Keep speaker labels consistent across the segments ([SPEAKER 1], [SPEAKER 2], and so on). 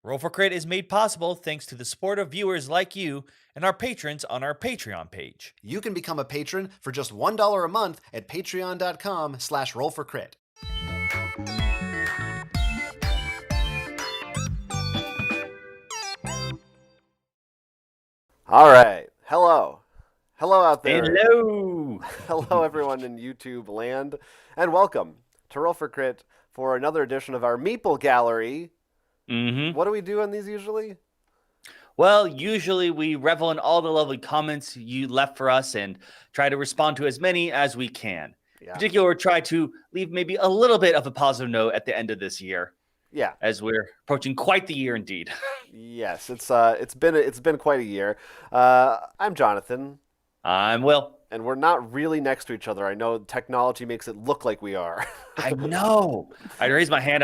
[SPEAKER 1] Roll for Crit is made possible thanks to the support of viewers like you and our patrons on our Patreon page.
[SPEAKER 2] You can become a patron for just $1 a month at patreon.com/rollforcrit. All right. Hello. Hello out there.
[SPEAKER 1] Hello!
[SPEAKER 2] Hello, everyone in YouTube land. And welcome to Roll for Crit for another edition of our Meeple Gallery.
[SPEAKER 1] Mm-hmm.
[SPEAKER 2] What do we do on these usually?
[SPEAKER 1] Well, usually we revel in all the lovely comments you left for us and try to respond to as many as we can.
[SPEAKER 2] Yeah.
[SPEAKER 1] Particularly, try to leave maybe a little bit of a positive note at the end of this year.
[SPEAKER 2] Yeah.
[SPEAKER 1] As we're approaching quite the year indeed.
[SPEAKER 2] Yes, it's been quite a year. I'm Jonathan.
[SPEAKER 1] I'm Will.
[SPEAKER 2] And we're not really next to each other. I know technology makes it look like we are.
[SPEAKER 1] I know. I raised my hand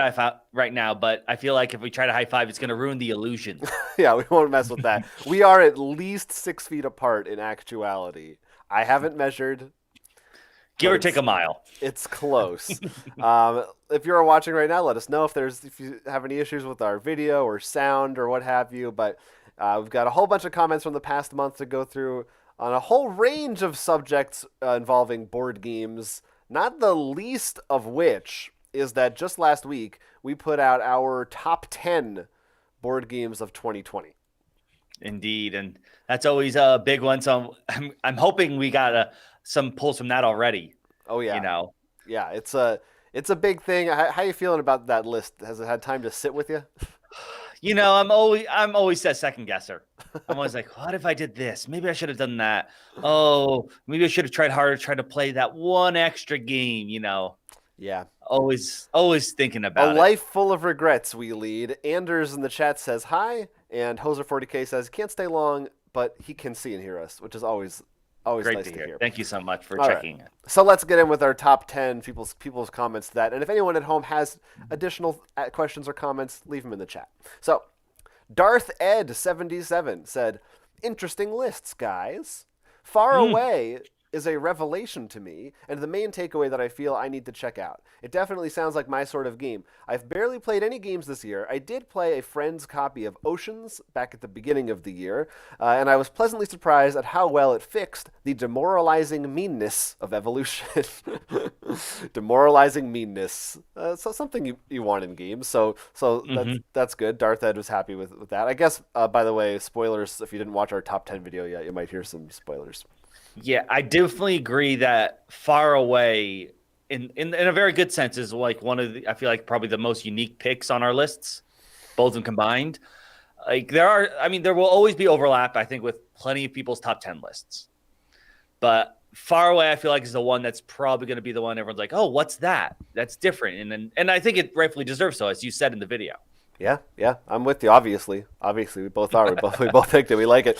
[SPEAKER 1] right now, but I feel like if we try to high five, it's going to ruin the illusion.
[SPEAKER 2] Yeah, we won't mess with that. We are at least 6 feet apart in actuality. I haven't measured.
[SPEAKER 1] Give or take a mile.
[SPEAKER 2] It's close. If you're watching right now, let us know if you have any issues with our video or sound or what have you. But we've got a whole bunch of comments from the past month to go through on a whole range of subjects involving board games, not the least of which is that just last week we put out our top 10 board games of 2020.
[SPEAKER 1] Indeed, and that's always a big one. So I'm hoping we got some pulls from that already.
[SPEAKER 2] Oh yeah,
[SPEAKER 1] you know.
[SPEAKER 2] Yeah, it's a big thing. How are you feeling about that list? Has it had time to sit with you?
[SPEAKER 1] You know, I'm always a second guesser. I'm always like, what if I did this? Maybe I should have done that. Oh, maybe I should have tried harder, try to play that one extra game, you know.
[SPEAKER 2] Yeah.
[SPEAKER 1] Always thinking about
[SPEAKER 2] it. A life full of regrets we lead. Anders in the chat says hi, and Hoser40K says can't stay long, but he can see and hear us, which is always
[SPEAKER 1] great
[SPEAKER 2] nice
[SPEAKER 1] to
[SPEAKER 2] hear.
[SPEAKER 1] Thank you so much for checking it.
[SPEAKER 2] So let's get in with our top 10 people's comments to that. And if anyone at home has additional questions or comments, leave them in the chat. So Darth Ed77 said, interesting lists, guys. Far Away is a revelation to me, and the main takeaway that I feel I need to check out. It definitely sounds like my sort of game. I've barely played any games this year. I did play a friend's copy of Oceans back at the beginning of the year, and I was pleasantly surprised at how well it fixed the demoralizing meanness of evolution. Demoralizing meanness. So something you want in games, so that's good. Darth Ed was happy with that. I guess, by the way, spoilers, if you didn't watch our top 10 video yet, you might hear some spoilers.
[SPEAKER 1] Yeah, I definitely agree that Far Away, in a very good sense, is like one of the, I feel like probably the most unique picks on our lists, both of them combined. Like there will always be overlap, I think, with plenty of people's top 10 lists. But Far Away, I feel like, is the one that's probably going to be the one everyone's like, oh, what's that? That's different. And I think it rightfully deserves so, as you said in the video.
[SPEAKER 2] Yeah, I'm with you. Obviously, we both are. We both picked it. We like it.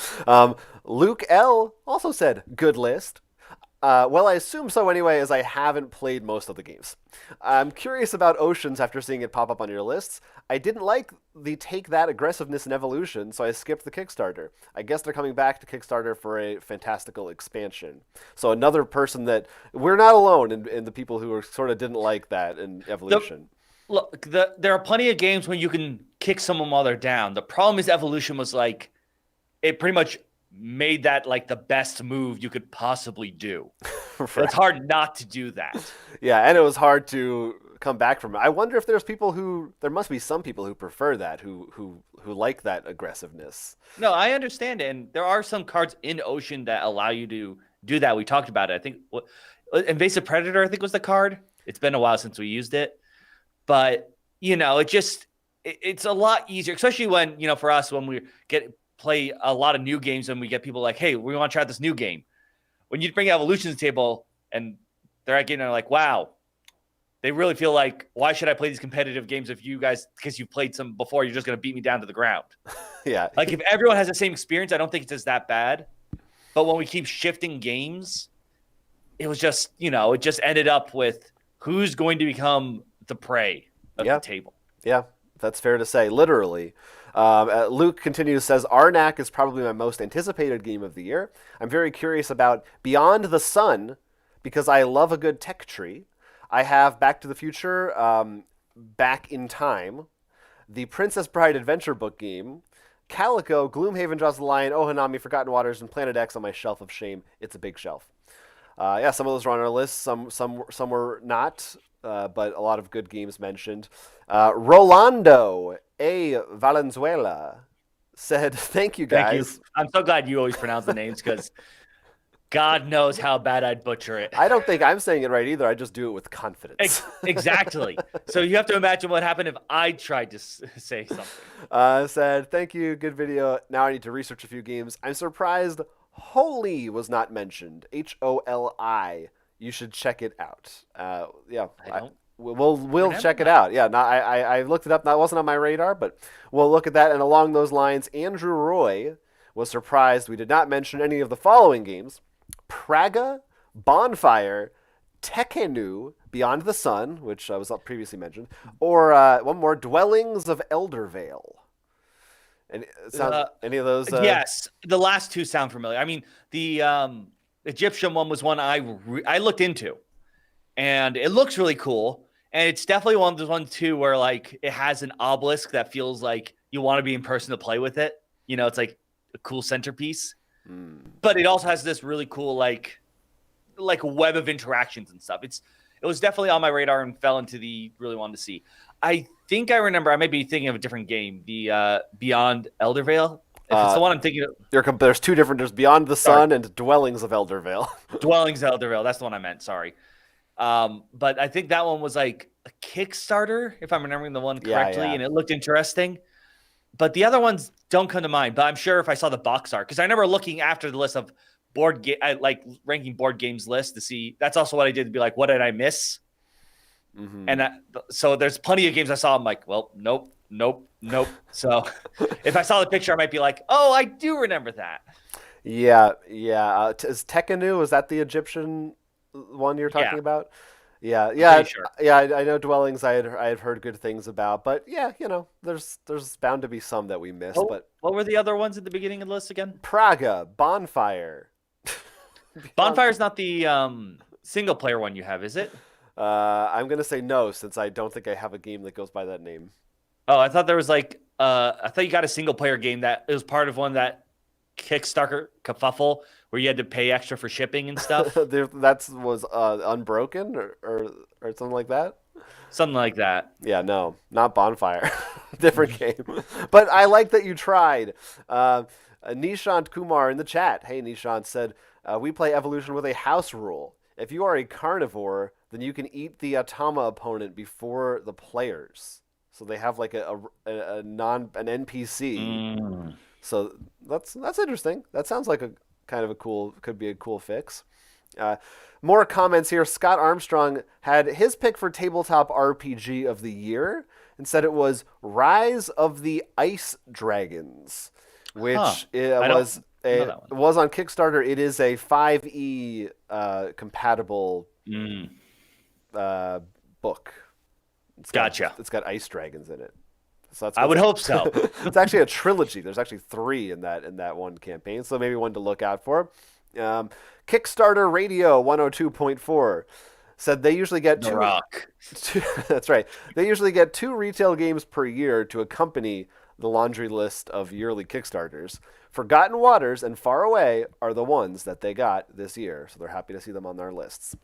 [SPEAKER 2] Luke L also said good list. Well, I assume so anyway, as I haven't played most of the games. I'm curious about Oceans after seeing it pop up on your lists. I didn't like the take that aggressiveness in Evolution, so I skipped the Kickstarter. I guess they're coming back to Kickstarter for a fantastical expansion. So another person that we're not alone in the people who sort of didn't like that in Evolution.
[SPEAKER 1] Look, there are plenty of games when you can kick someone while they're down. The problem is Evolution was like, it pretty much made that like the best move you could possibly do. Right. It's hard not to do that.
[SPEAKER 2] Yeah, and it was hard to come back from it. I wonder if there must be some people who prefer that, who like that aggressiveness.
[SPEAKER 1] No, I understand it. And there are some cards in Ocean that allow you to do that. We talked about it. I think Invasive Predator, I think, was the card. It's been a while since we used it. But, you know, it's a lot easier, especially when, you know, for us, when we play a lot of new games and we get people like, hey, we want to try this new game. When you bring Evolution to the table and they're like, wow, they really feel like, why should I play these competitive games if you guys, because you've played some before, you're just going to beat me down to the ground.
[SPEAKER 2] Yeah.
[SPEAKER 1] Like if everyone has the same experience, I don't think it's just that bad. But when we keep shifting games, it was just, you know, it just ended up with who's going to become the prey of the table.
[SPEAKER 2] Yeah, that's fair to say, literally. Luke continues, says, Arnak is probably my most anticipated game of the year. I'm very curious about Beyond the Sun because I love a good tech tree. I have Back to the Future, Back in Time, the Princess Bride adventure book game, Calico, Gloomhaven Draws the Line, Ohanami, Forgotten Waters, and Planet X on my shelf of shame. It's a big shelf. Yeah, some of those are on our list. Some were not, but a lot of good games mentioned. Rolando A. Valenzuela said, "Thank you,
[SPEAKER 1] Thank you.
[SPEAKER 2] guys."
[SPEAKER 1] I'm so glad you always pronounce the names because God knows how bad I'd butcher it.
[SPEAKER 2] I don't think I'm saying it right either. I just do it with confidence.
[SPEAKER 1] Exactly. So you have to imagine what happened if I tried to say something.
[SPEAKER 2] Said, "Thank you, good video. Now I need to research a few games. I'm surprised Holy was not mentioned. HOLI. You should check it out." Yeah, we'll check it out. Yeah, I looked it up. That wasn't on my radar, but we'll look at that. And along those lines, Andrew Roy was surprised we did not mention any of the following games: Praga, Bonfire, Tekkenu, Beyond the Sun, which was previously mentioned, or one more, Dwellings of Eldervale. And any of those?
[SPEAKER 1] Yes, the last two sound familiar. I mean, the Egyptian one was one I looked into, and it looks really cool. And it's definitely one of those ones too where like it has an obelisk that feels like you want to be in person to play with it. You know, it's like a cool centerpiece, but it also has this really cool like web of interactions and stuff. It was definitely on my radar and fell into the really wanted to see. I think I remember. I may be thinking of a different game. The Beyond Eldervale. If it's the one I'm thinking of.
[SPEAKER 2] There's two different. There's Beyond the Sun and Dwellings of Eldervale.
[SPEAKER 1] Dwellings of Eldervale. That's the one I meant. Sorry. But I think that one was like a Kickstarter, if I'm remembering the one correctly, and it looked interesting. But the other ones don't come to mind. But I'm sure if I saw the box art, because I remember looking after the list of like ranking board games list to see. That's also what I did to be like, what did I miss? Mm-hmm. And so there's plenty of games I saw. I'm like, well, nope. So if I saw the picture, I might be like, oh, I do remember that.
[SPEAKER 2] Yeah. Is Tekkenu, is that the Egyptian one you're talking about? Yeah.
[SPEAKER 1] Sure.
[SPEAKER 2] Yeah. I know Dwellings. I had heard good things about, but yeah, there's bound to be some that we missed. But
[SPEAKER 1] what were the other ones at the beginning of the list again?
[SPEAKER 2] Praga, Bonfire.
[SPEAKER 1] Bonfire's not the single player one you have, is it?
[SPEAKER 2] I'm gonna say no, since I don't think I have a game that goes by that name.
[SPEAKER 1] Oh, I thought there was like I thought you got a single player game that it was part of one that Kickstarter kerfuffle where you had to pay extra for shipping and stuff.
[SPEAKER 2] That was Unbroken or something like that.
[SPEAKER 1] Something like that.
[SPEAKER 2] Yeah, no, not Bonfire. Different game. But I like that you tried. Nishant Kumar in the chat. Hey, Nishant said, we play Evolution with a house rule. If you are a carnivore, then you can eat the Atama opponent before the players. So they have like an NPC. So that's interesting. That sounds like a kind of could be a cool fix. More comments here. Scott Armstrong had his pick for tabletop RPG of the year and said it was Rise of the Ice Dragons, which was on Kickstarter. It is a 5e compatible book.
[SPEAKER 1] Gotcha.
[SPEAKER 2] It's got ice dragons in it. So
[SPEAKER 1] I would hope so.
[SPEAKER 2] It's actually a trilogy. There's actually 3 in that one campaign, so maybe one to look out for. Kickstarter Radio 102.4 said they usually get two. That's right. They usually get 2 retail games per year to accompany the laundry list of yearly Kickstarters. Forgotten Waters and Far Away are the ones that they got this year, so they're happy to see them on their lists.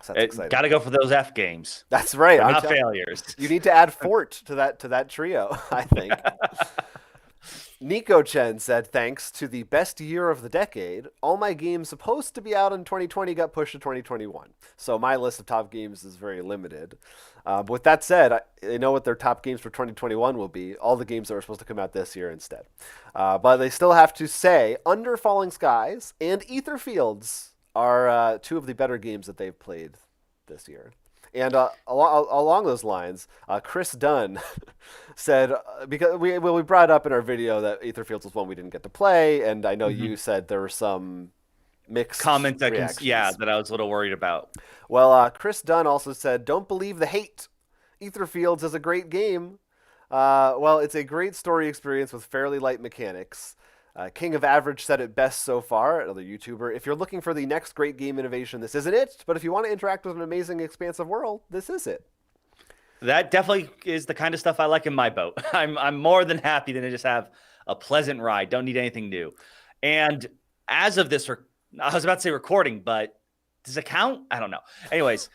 [SPEAKER 2] So that's exciting.
[SPEAKER 1] Got to go for those F games.
[SPEAKER 2] That's right.
[SPEAKER 1] Not failures.
[SPEAKER 2] You need to add Fort to that trio, I think. Nico Chen said, thanks to the best year of the decade, all my games supposed to be out in 2020 got pushed to 2021. So my list of top games is very limited. But with that said, I know what their top games for 2021 will be. All the games that were supposed to come out this year instead. But they still have to say Under Falling Skies and Etherfields are 2 of the better games that they've played this year. And along those lines, Chris Dunn said, because we brought up in our video that Etherfields was one we didn't get to play, and I know you said there were some mixed
[SPEAKER 1] comments that I was a little worried about.
[SPEAKER 2] Well, Chris Dunn also said, don't believe the hate. Etherfields is a great game. Well, it's a great story experience with fairly light mechanics. King of Average said it best so far, another YouTuber. If you're looking for the next great game innovation, this isn't it. But if you want to interact with an amazing, expansive world, this is it.
[SPEAKER 1] That definitely is the kind of stuff I like in my boat. I'm more than happy to just have a pleasant ride. Don't need anything new. And as of this, I was about to say recording, but does it count? I don't know. Anyways,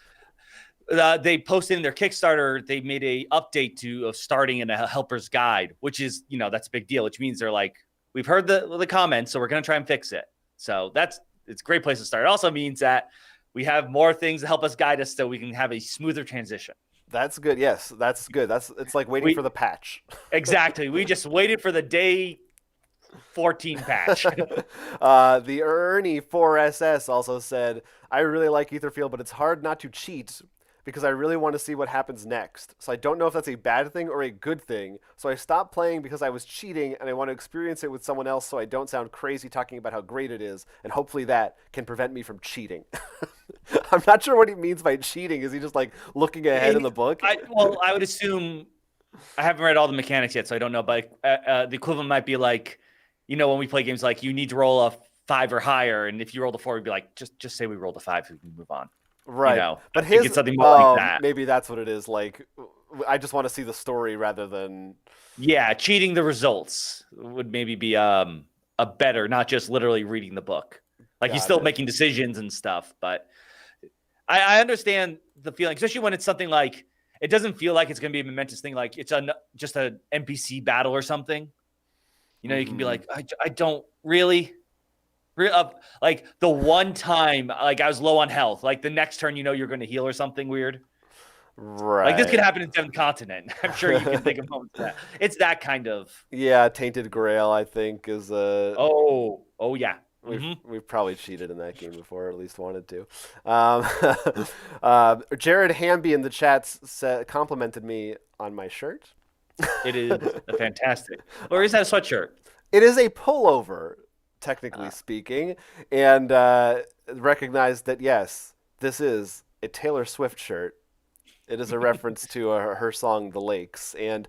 [SPEAKER 1] they posted in their Kickstarter. They made a update to starting in a helper's guide, which is that's a big deal. Which means they're like, we've heard the comments, so we're gonna try and fix it. So it's a great place to start. It also means that we have more things to help us guide us, so we can have a smoother transition.
[SPEAKER 2] That's good. Yes, that's good. It's like waiting for the patch.
[SPEAKER 1] Exactly. We just waited for the day 14 patch.
[SPEAKER 2] The Ernie 4SS also said, I really like Etherfield, but it's hard not to cheat because I really want to see what happens next. So I don't know if that's a bad thing or a good thing. So I stopped playing because I was cheating and I want to experience it with someone else so I don't sound crazy talking about how great it is. And hopefully that can prevent me from cheating. I'm not sure what he means by cheating. Is he just like looking ahead in the book?
[SPEAKER 1] I would assume, I haven't read all the mechanics yet, so I don't know, but the equivalent might be like, when we play games like you need to roll a 5 or higher, and if you rolled a 4, we'd be like, just say we rolled a 5 so we can move on.
[SPEAKER 2] Right. But
[SPEAKER 1] his something more like that.
[SPEAKER 2] Maybe that's what it is. Like, I just want to see the story rather than.
[SPEAKER 1] Yeah, cheating the results would maybe be a better, not just literally reading the book. Like he's still making decisions and stuff, but I understand the feeling, especially when it's something like, it doesn't feel like it's going to be a momentous thing. Like it's just an NPC battle or something. You can be like, I don't really, like the one time, like I was low on health, like the next turn, you're going to heal or something weird.
[SPEAKER 2] Right.
[SPEAKER 1] Like this could happen in Seventh Continent. I'm sure you can think of moments of that. It's that kind of.
[SPEAKER 2] Yeah, Tainted Grail, I think, is a.
[SPEAKER 1] Oh yeah.
[SPEAKER 2] We've probably cheated in that game before, or at least wanted to. Jared Hamby in the chats complimented me on my shirt.
[SPEAKER 1] It is fantastic. Or is that a sweatshirt?
[SPEAKER 2] It is a pullover, technically speaking, and recognized that, yes, this is a Taylor Swift shirt. It is a reference to her song "The Lakes," and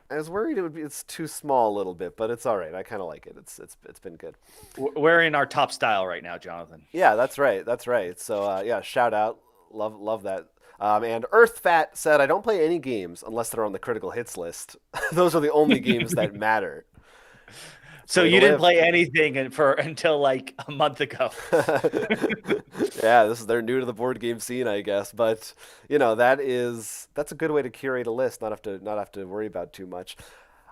[SPEAKER 2] I was worried it's too small a little bit, but it's all right. I kind of like it. It's been good.
[SPEAKER 1] We're in our top style right now, Jonathan.
[SPEAKER 2] Yeah, that's right. That's right. So yeah, shout out. Love that. And Earthfat said, I don't play any games unless they're on the critical hits list. Those are the only games that matter.
[SPEAKER 1] So you didn't play anything until like a month ago.
[SPEAKER 2] Yeah, they're new to the board game scene, I guess. But that's a good way to curate a list, not have to worry about too much.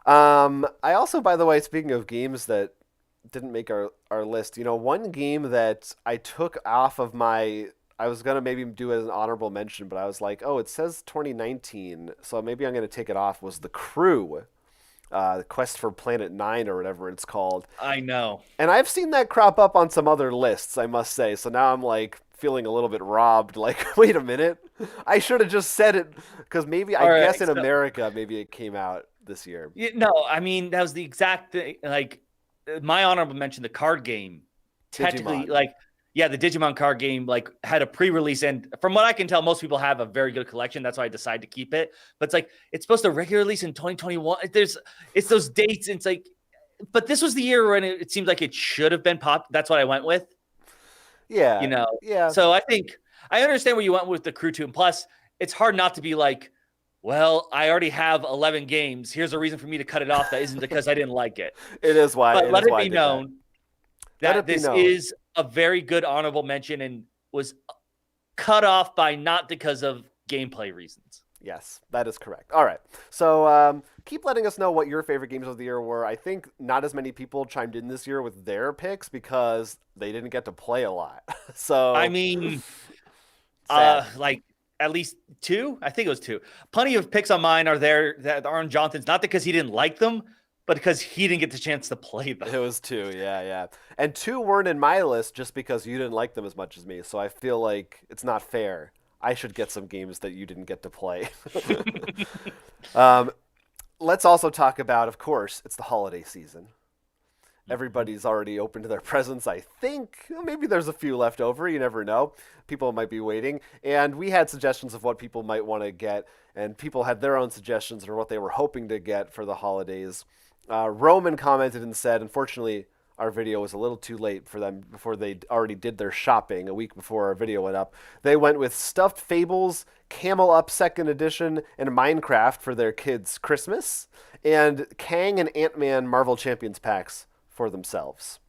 [SPEAKER 2] I also, by the way, speaking of games that didn't make our list, one game that I took off of I was going to maybe do as an honorable mention, but I was like, oh, it says 2019, so maybe I'm going to take it off, was The Crew. The Quest for Planet 9 or whatever it's called.
[SPEAKER 1] I know.
[SPEAKER 2] And I've seen that crop up on some other lists, I must say. So now I'm like feeling a little bit robbed. Like, wait a minute. I should have just said it because maybe, I guess in America, maybe it came out this year.
[SPEAKER 1] No, I mean, that was the exact thing. Like, my honorable mention, the card game, technically,
[SPEAKER 2] Digimon.
[SPEAKER 1] The Digimon card game, had a pre-release, and from what I can tell, most people have a very good collection. That's why I decided to keep it. But it's supposed to regular release in 2021. It's those dates. And it's but this was the year when it seemed like it should have been popped. That's what I went with.
[SPEAKER 2] Yeah. Yeah.
[SPEAKER 1] So I think I understand where you went with the Crew 2. And plus, it's hard not to be like, well, I already have 11 games. Here's a reason for me to cut it off. That isn't because I didn't like it.
[SPEAKER 2] It is why.
[SPEAKER 1] But let it be known that this is a very good honorable mention and was cut off by not because of gameplay reasons.
[SPEAKER 2] Yes, that is correct. All right. So keep letting us know what your favorite games of the year were. I think not as many people chimed in this year with their picks because they didn't get to play a lot. So
[SPEAKER 1] I mean, at least 2. I think it was 2. Plenty of picks on mine are there that are on Jonathan's, not because he didn't like them, but because he didn't get the chance to play them.
[SPEAKER 2] It was 2, yeah. And 2 weren't in my list just because you didn't like them as much as me. So I feel like it's not fair. I should get some games that you didn't get to play. Let's also talk about, of course, it's the holiday season. Everybody's already opened their presents, I think. Maybe there's a few left over. You never know. People might be waiting. And we had suggestions of what people might want to get. And people had their own suggestions for what they were hoping to get for the holidays. Roman commented and said, unfortunately, our video was a little too late for them before they already did their shopping a week before our video went up. They went with Stuffed Fables, Camel Up Second Edition, and Minecraft for their kids' Christmas, and Kang and Ant-Man Marvel Champions packs for themselves.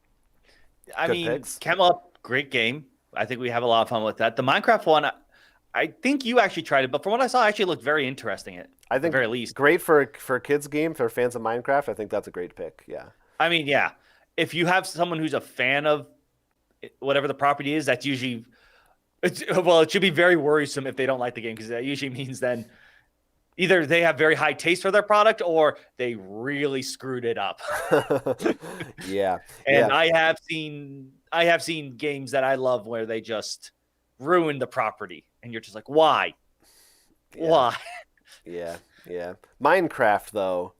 [SPEAKER 1] I
[SPEAKER 2] Good
[SPEAKER 1] mean,
[SPEAKER 2] picks.
[SPEAKER 1] Camel Up, great game. I think we have a lot of fun with that. The Minecraft one, I think you actually tried it, but from what I saw, it actually looked very interesting. At
[SPEAKER 2] I
[SPEAKER 1] the
[SPEAKER 2] think
[SPEAKER 1] very least,
[SPEAKER 2] great for a kids game for fans of Minecraft. I think that's a great pick. Yeah.
[SPEAKER 1] I mean, yeah. If you have someone who's a fan of whatever the property is, that's usually it should be very worrisome if they don't like the game because that usually means then either they have very high taste for their product or they really screwed it up.
[SPEAKER 2] Yeah.
[SPEAKER 1] And
[SPEAKER 2] Yeah.
[SPEAKER 1] I have seen games that I love where they just ruin the property and you're just like, why?
[SPEAKER 2] Yeah.
[SPEAKER 1] Why?
[SPEAKER 2] Yeah. Yeah. Minecraft though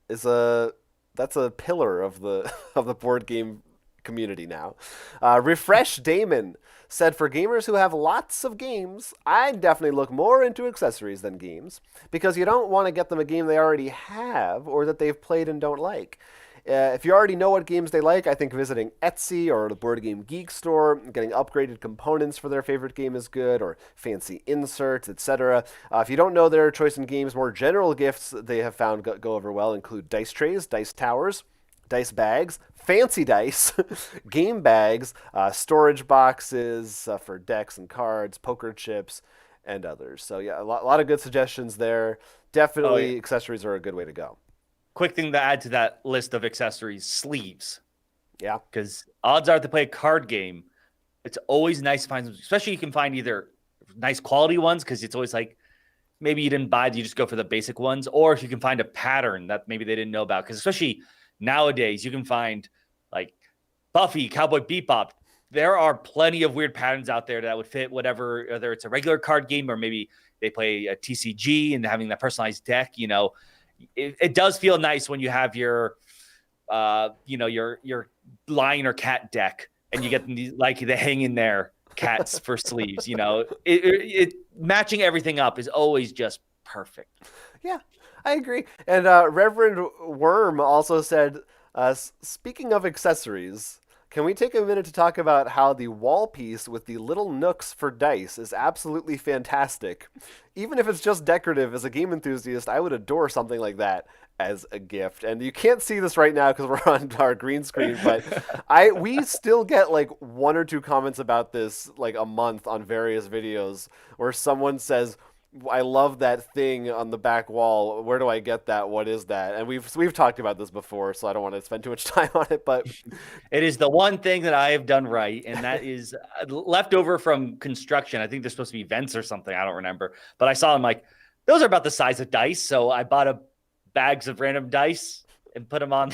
[SPEAKER 2] that's a pillar of the of the board game community now. Refresh Damon said for gamers who have lots of games, I'd definitely look more into accessories than games because you don't want to get them a game they already have or that they've played and don't like. If you already know what games they like, I think visiting Etsy or the Board Game Geek store, getting upgraded components for their favorite game is good, or fancy inserts, etc. If you don't know their choice in games, more general gifts they have found go over well include dice trays, dice towers, dice bags, fancy dice, game bags, storage boxes for decks and cards, poker chips, and others. So yeah, a lot of good suggestions there.
[SPEAKER 1] Oh, yeah.
[SPEAKER 2] Definitely accessories are a good way to go.
[SPEAKER 1] Quick thing to add to that list of accessories, sleeves.
[SPEAKER 2] Yeah.
[SPEAKER 1] Because odds are to play a card game, it's always nice to find, especially you can find either nice quality ones because it's always like maybe you didn't buy, you just go for the basic ones, or if you can find a pattern that maybe they didn't know about. Because especially nowadays, you can find like Buffy, Cowboy Bebop. There are plenty of weird patterns out there that would fit whatever, whether it's a regular card game or maybe they play a TCG and having that personalized deck. It does feel nice when you have your your lion or cat deck and you get these, like the hang in there cats for sleeves. It matching everything up is always just perfect.
[SPEAKER 2] Yeah, I agree. And Reverend Worm also said, speaking of accessories, can we take a minute to talk about how the wall piece with the little nooks for dice is absolutely fantastic? Even if it's just decorative, as a game enthusiast, I would adore something like that as a gift. And you can't see this right now because we're on our green screen, but we still get like one or two comments about this like a month on various videos where someone says, I love that thing on the back wall. Where do I get that? What is that? And we've talked about this before, so I don't want to spend too much time on it. But
[SPEAKER 1] it is the one thing that I have done right, and that is left over from construction. I think they're supposed to be vents or something. I don't remember, but I saw them like those are about the size of dice. So I bought bags of random dice and put them on.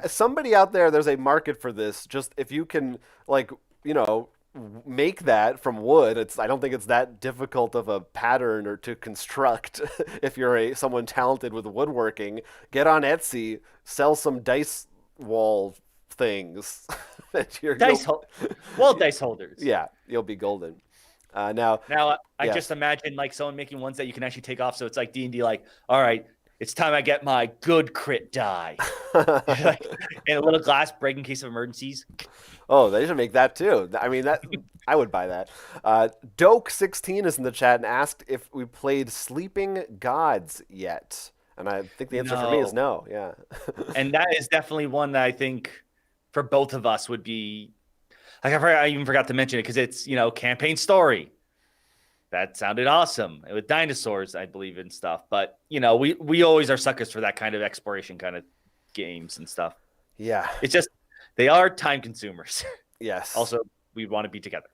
[SPEAKER 2] Somebody out there, there's a market for this. Just if you can, like, make that from wood. I don't think it's that difficult of a pattern or to construct. If you're someone talented with woodworking, get on Etsy, sell some dice wall things.
[SPEAKER 1] Dice holders.
[SPEAKER 2] Yeah, you'll be golden. Now
[SPEAKER 1] I just imagine like someone making ones that you can actually take off. So it's like D&D, like, all right, it's time I get my good crit die. Like, in a little glass break in case of emergencies.
[SPEAKER 2] Oh, they should make that too. I mean, that I would buy that. Doke16 is in the chat and asked if we played Sleeping Gods yet. And I think the answer for me is no. Yeah.
[SPEAKER 1] And that is definitely one that I think for both of us would be like, I even forgot to mention it because it's, campaign story. That sounded awesome with dinosaurs, I believe, and stuff. But, we always are suckers for that kind of exploration kind of games and stuff.
[SPEAKER 2] Yeah.
[SPEAKER 1] It's just, they are time consumers.
[SPEAKER 2] Yes.
[SPEAKER 1] Also, we want to be together.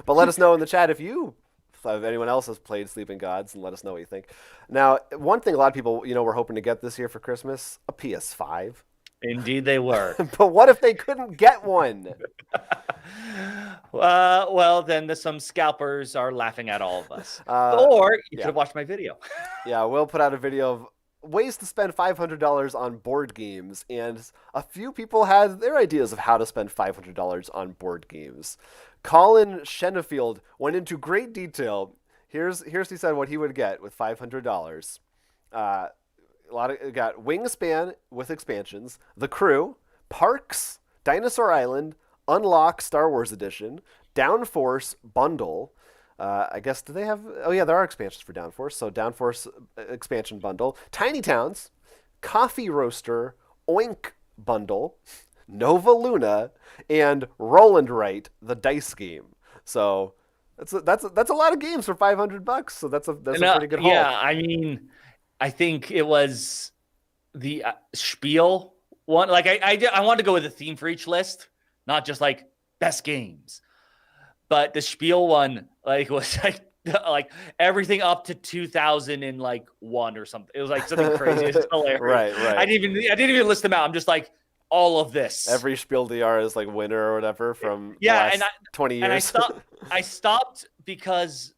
[SPEAKER 2] But let us know in the chat if anyone else has played Sleeping Gods, and let us know what you think. Now, one thing a lot of people, were hoping to get this year for Christmas, a PS5.
[SPEAKER 1] Indeed, they were.
[SPEAKER 2] But what if they couldn't get one?
[SPEAKER 1] Well, then some scalpers are laughing at all of us. Or you could have watched my video.
[SPEAKER 2] Yeah, we'll put out a video of ways to spend $500 on board games, and a few people had their ideas of how to spend $500 on board games. Colin Shenefield went into great detail. Here's he said what he would get with $500. Got Wingspan with expansions, The Crew, Parks, Dinosaur Island, Unlock Star Wars Edition, Downforce Bundle. I guess, do they have... Oh, yeah, there are expansions for Downforce. So Downforce expansion bundle. Tiny Towns, Coffee Roaster, Oink Bundle, Nova Luna, and Roland Wright, the dice game. So that's a lot of games for $500. So that's a pretty good haul.
[SPEAKER 1] Yeah, I mean, I think it was the Spiel one. Like I wanted to go with a theme for each list, not just like best games. But the Spiel one like was like everything up to 2001 or something. It was like something crazy. It's hilarious.
[SPEAKER 2] Right.
[SPEAKER 1] I didn't even list them out. I'm just like all of this.
[SPEAKER 2] Every Spiel DR is like winner or whatever from the last 20 years.
[SPEAKER 1] And I stopped because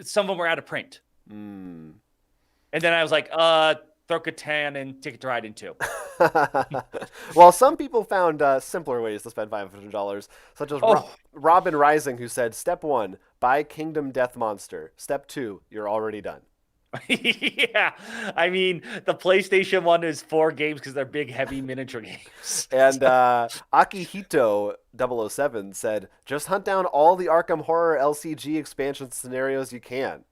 [SPEAKER 1] some of them were out of print.
[SPEAKER 2] Mm.
[SPEAKER 1] And then I was like, throw Catan and Ticket to Ride in too.
[SPEAKER 2] Well, some people found simpler ways to spend $500, such as Robin Rising, who said, Step 1, buy Kingdom Death Monster. Step 2, you're already done.
[SPEAKER 1] Yeah. I mean, the PlayStation one is 4 games because they're big, heavy miniature games.
[SPEAKER 2] And Akihito007 said, just hunt down all the Arkham Horror LCG expansion scenarios you can.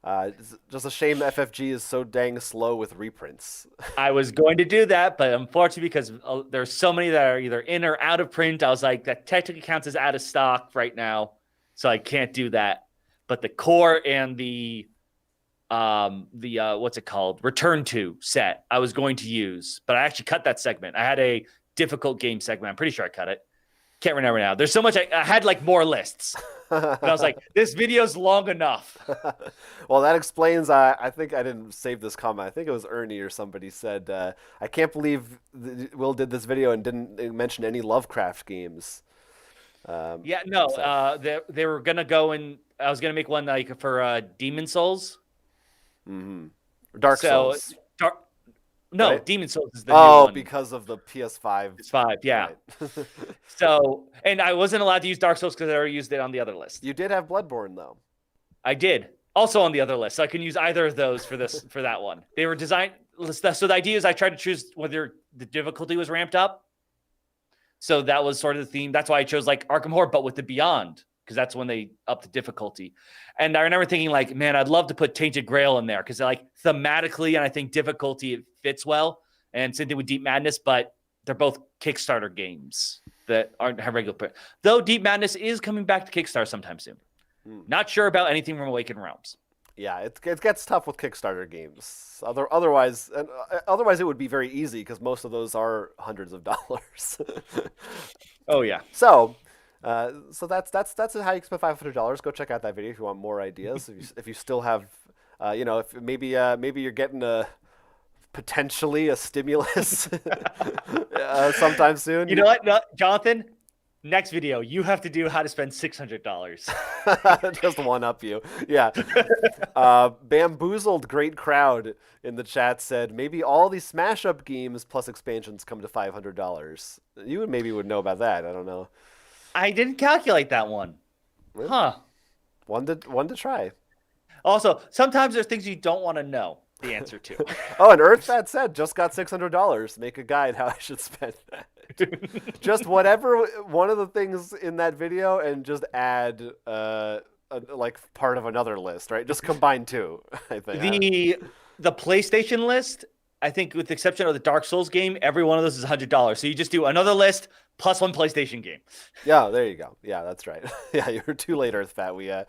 [SPEAKER 2] It's just a shame FFG is so dang slow with reprints.
[SPEAKER 1] I was going to do that, but unfortunately, because there's so many that are either in or out of print, I was like, that technically counts as out of stock right now, so I can't do that. But the core and the what's it called? Return to set I was going to use, but I actually cut that segment. I had a difficult game segment. I'm pretty sure I cut it. Can't remember now. There's so much. I had like more lists. And I was like, this video's long enough.
[SPEAKER 2] Well, that explains. I think I didn't save this comment. I think it was Ernie or somebody said, I can't believe Will did this video and didn't mention any Lovecraft games.
[SPEAKER 1] They were going to go and I was going to make one like for Demon Souls.
[SPEAKER 2] Mm-hmm. Dark Souls.
[SPEAKER 1] No,
[SPEAKER 2] right?
[SPEAKER 1] Demon Souls is the new one.
[SPEAKER 2] Oh, because of the PS5.
[SPEAKER 1] PS5, yeah.
[SPEAKER 2] Right.
[SPEAKER 1] So, and I wasn't allowed to use Dark Souls because I already used it on the other list.
[SPEAKER 2] You did have Bloodborne, though.
[SPEAKER 1] I did. Also on the other list. So I can use either of those for that one. They were designed. So the idea is I tried to choose whether the difficulty was ramped up. So that was sort of the theme. That's why I chose like Arkham Horror, but with the Beyond, because that's when they upped the difficulty. And I remember thinking like, man, I'd love to put Tainted Grail in there because like thematically and I think difficulty, it fits well. And same thing with Deep Madness, but they're both Kickstarter games that aren't have regular print. Though Deep Madness is coming back to Kickstarter sometime soon. Not sure about anything from Awakened Realms.
[SPEAKER 2] Yeah, it gets tough with Kickstarter games. Otherwise it would be very easy because most of those are hundreds of dollars.
[SPEAKER 1] Oh yeah.
[SPEAKER 2] So that's how you spend $500. Go check out that video if you want more ideas. if you still have, if maybe you're getting potentially a stimulus sometime soon.
[SPEAKER 1] You know what, no, Jonathan? Next video, you have to do how to spend $600.
[SPEAKER 2] Just one up you. Yeah. Bamboozled Great Crowd in the chat said, maybe all these Smash Up games plus expansions come to $500. You maybe would know about that. I don't know.
[SPEAKER 1] I didn't calculate that one.
[SPEAKER 2] Really?
[SPEAKER 1] Huh.
[SPEAKER 2] One to try.
[SPEAKER 1] Also, sometimes there's things you don't want to know the answer to.
[SPEAKER 2] Oh, and EarthFat said, just got $600. Make a guide how I should spend that. Just whatever one of the things in that video and just add like part of another list, right? Just combine two, I think.
[SPEAKER 1] The PlayStation list, I think with the exception of the Dark Souls game, every one of those is $100. So you just do another list plus one PlayStation game. Yeah,
[SPEAKER 2] there you go. Yeah, that's right. Yeah, you were too late, EarthFat.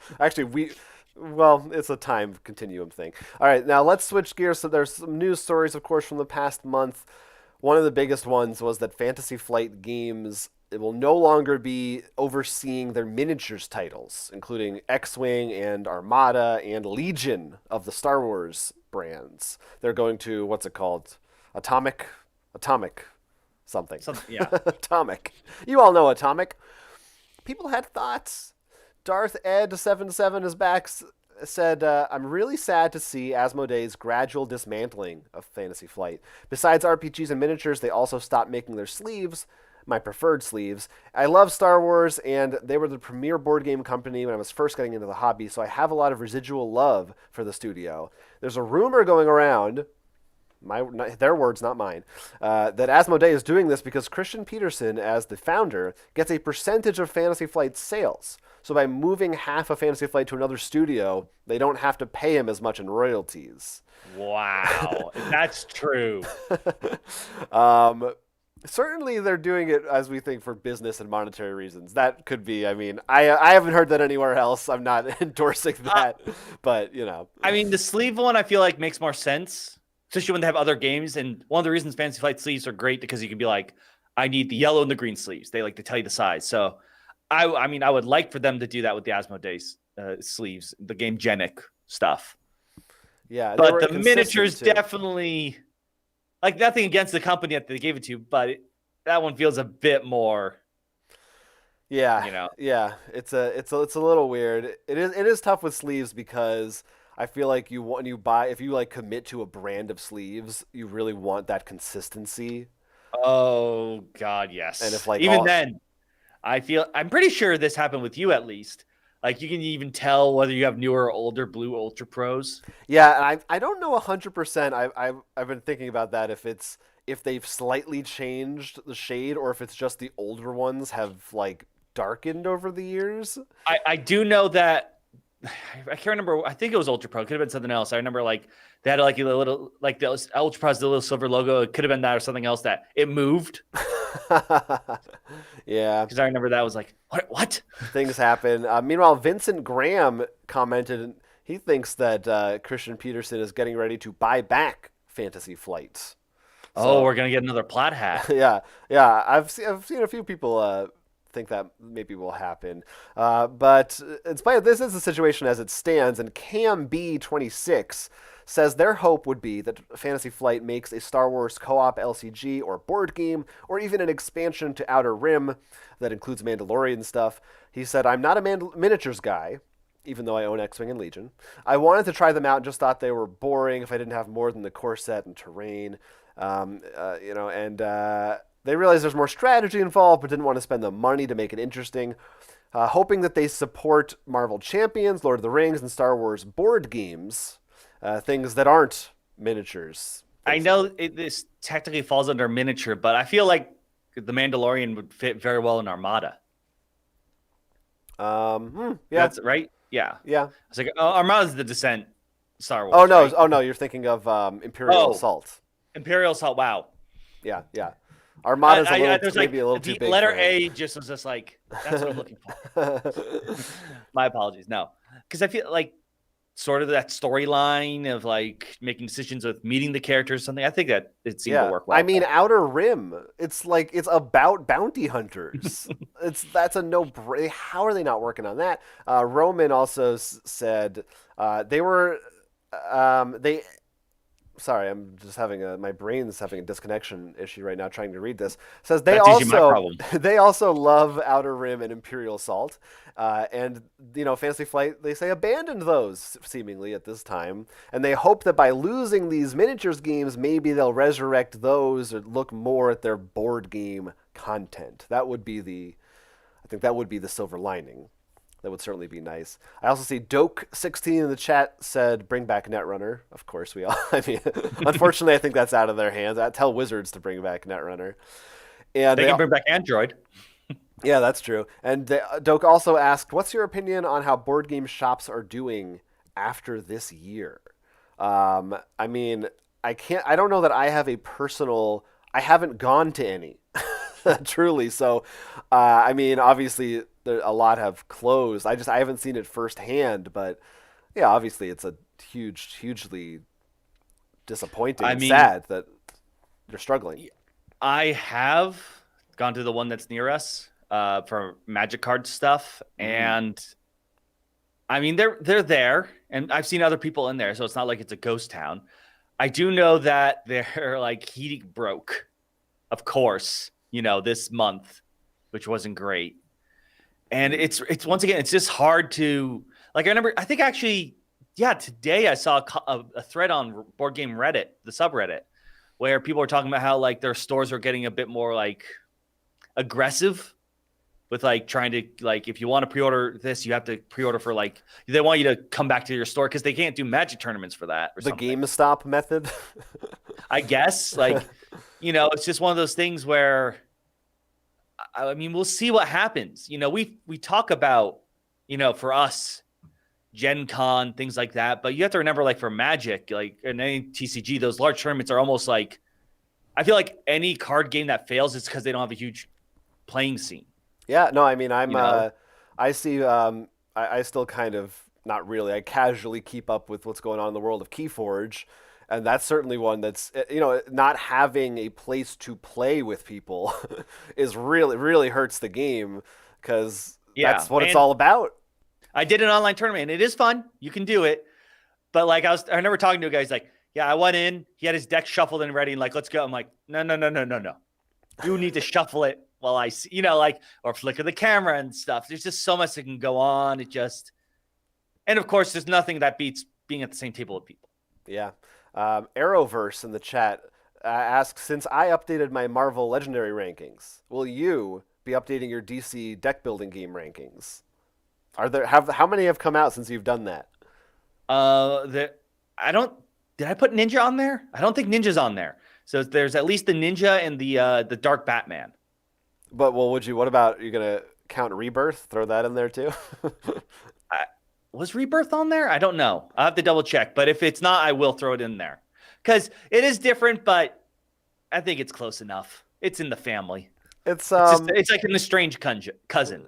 [SPEAKER 2] It's a time continuum thing. All right, now let's switch gears. So there's some news stories, of course, from the past month. One of the biggest ones was that Fantasy Flight Games will no longer be overseeing their miniatures titles, including X-Wing and Armada and Legion of the Star Wars brands. They're going to, what's it called? Atomic something.
[SPEAKER 1] Yeah.
[SPEAKER 2] Atomic. You all know Atomic. People had thoughts. Darth Ed77 is back, said, I'm really sad to see Asmodee's gradual dismantling of Fantasy Flight. Besides RPGs and miniatures, they also stopped making their sleeves, my preferred sleeves. I love Star Wars, and they were the premier board game company when I was first getting into the hobby, so I have a lot of residual love for the studio. There's a rumor going around, their words, not mine, that Asmodee is doing this because Christian Peterson, as the founder, gets a percentage of Fantasy Flight's sales. So by moving half of Fantasy Flight to another studio, they don't have to pay him as much in royalties.
[SPEAKER 1] Wow, if that's true.
[SPEAKER 2] um, Certainly, they're doing it as we think for business and monetary reasons. That could be. I mean, I haven't heard that anywhere else. I'm not endorsing that, but you know.
[SPEAKER 1] I mean, the sleeve one I feel like makes more sense, especially when they have other games. And one of the reasons Fantasy Flight sleeves are great because you can be like, I need the yellow and the green sleeves. They like to tell you the size. So, I mean, I would like for them to do that with the Asmodee sleeves, the Game Genic stuff.
[SPEAKER 2] Yeah,
[SPEAKER 1] but the miniatures definitely, like, nothing against the company that they gave it to, but that one feels a bit more.
[SPEAKER 2] Yeah,
[SPEAKER 1] you know.
[SPEAKER 2] Yeah, it's a little weird. It is tough with sleeves because I feel like if you like commit to a brand of sleeves, you really want that consistency.
[SPEAKER 1] Oh God, yes.
[SPEAKER 2] And if like
[SPEAKER 1] then, I'm pretty sure this happened with you at least. Like you can even tell whether you have newer or older Blue Ultra Pros.
[SPEAKER 2] Yeah, and I don't know 100%. I've been thinking about that if they've slightly changed the shade or if it's just the older ones have like darkened over the years.
[SPEAKER 1] I do know that I can't remember. I think it was Ultra Pro. It could have been something else. I remember like they had like a little like the Ultra Pro's the little silver logo. It could have been that or something else that it moved.
[SPEAKER 2] Yeah,
[SPEAKER 1] because I remember that was like what
[SPEAKER 2] things happen. Meanwhile, Vincent Graham commented he thinks that Christian Peterson is getting ready to buy back Fantasy Flight.
[SPEAKER 1] So, we're gonna get another Plaid hat.
[SPEAKER 2] Yeah. I've seen a few people think that maybe will happen, but in spite of this is the situation as it stands. And Cam B26 says their hope would be that Fantasy Flight makes a Star Wars co-op LCG or board game, or even an expansion to Outer Rim that includes Mandalorian stuff. He said, "I'm not a miniatures guy, even though I own X-Wing and Legion. I wanted to try them out and just thought they were boring if I didn't have more than the core set and terrain. They realized there's more strategy involved, but didn't want to spend the money to make it interesting. Hoping that they support Marvel Champions, Lord of the Rings, and Star Wars board games, things that aren't miniatures."
[SPEAKER 1] I know this technically falls under miniature, but I feel like the Mandalorian would fit very well in Armada.
[SPEAKER 2] Yeah,
[SPEAKER 1] that's right. Yeah.
[SPEAKER 2] I
[SPEAKER 1] was like, Armada's the Descent Star Wars.
[SPEAKER 2] Oh no,
[SPEAKER 1] right?
[SPEAKER 2] You're thinking of Imperial Assault.
[SPEAKER 1] Imperial Assault. Wow.
[SPEAKER 2] Yeah. Armada's maybe a little too big.
[SPEAKER 1] Letter A just was just like, that's what I'm looking for. My apologies. No, because I feel like sort of that storyline of like making decisions with meeting the characters, something. I think that it seemed to work well.
[SPEAKER 2] I mean, Outer Rim. It's about bounty hunters. That's a no-brainer. How are they not working on that? Roman also said they were they. Sorry, I'm just my brain's having a disconnection issue right now trying to read this. Says they also love Outer Rim and Imperial Assault. And Fantasy Flight, they say, abandoned those seemingly at this time, and they hope that by losing these miniatures games, maybe they'll resurrect those or look more at their board game content. I think that would be the silver lining. That would certainly be nice. I also see Doke16 in the chat said, bring back Netrunner. Of course, unfortunately, I think that's out of their hands. I tell Wizards to bring back Netrunner. And
[SPEAKER 1] they can bring back Android.
[SPEAKER 2] Yeah, that's true. And Doke also asked, what's your opinion on how board game shops are doing after this year? I don't know that I have I haven't gone to any, truly. So, obviously a lot have closed. I haven't seen it firsthand, but yeah, obviously it's a hugely disappointing and sad that they're struggling.
[SPEAKER 1] I have gone to the one that's near us for Magic card stuff, and I mean they're there, and I've seen other people in there, so it's not like it's a ghost town. I do know that they're like heating broke, of course, this month, which wasn't great. And it's once again, it's just hard to like. I remember, I think actually, today I saw a thread on Board Game Reddit, the subreddit, where people were talking about how like their stores are getting a bit more like aggressive with like trying to like if you want to pre-order this, you have to pre-order for like they want you to come back to your store because they can't do Magic tournaments for that or
[SPEAKER 2] The
[SPEAKER 1] something.
[SPEAKER 2] GameStop method.
[SPEAKER 1] I guess like it's just one of those things where I mean we'll see what happens. We talk about for us Gen Con things like that, but you have to remember like for Magic like in any TCG those large tournaments are almost like I feel like any card game that fails is because they don't have a huge playing scene.
[SPEAKER 2] Yeah, no, I mean, I'm,
[SPEAKER 1] You know,
[SPEAKER 2] I see, I still kind of, not really, I casually keep up with what's going on in the world of Keyforge, and that's certainly one that's, not having a place to play with people is really hurts the game, because
[SPEAKER 1] yeah.
[SPEAKER 2] that's what it's
[SPEAKER 1] And
[SPEAKER 2] all about.
[SPEAKER 1] I did an online tournament, and it is fun. You can do it, but like I remember talking to a guy. He's like, "Yeah, I went in. He had his deck shuffled and ready, and like, let's go." I'm like, "No, no, no, no, no, no. You need to shuffle it while I see, like, or flicker the camera and stuff. There's just so much that can go on. And of course, there's nothing that beats being at the same table with people.
[SPEAKER 2] Yeah. Arrowverse in the chat asks, since I updated my Marvel Legendary rankings, will you be updating your DC deck building game rankings? How many have come out since you've done that?
[SPEAKER 1] I don't. Did I put Ninja on there? I don't think Ninja's on there. So there's at least the Ninja and the Dark Batman.
[SPEAKER 2] But what about you gonna count Rebirth? Throw that in there too.
[SPEAKER 1] Was Rebirth on there? I don't know. I'll have to double check. But if it's not, I will throw it in there because it is different. But I think it's close enough. It's in the family. It's like an estranged cousin.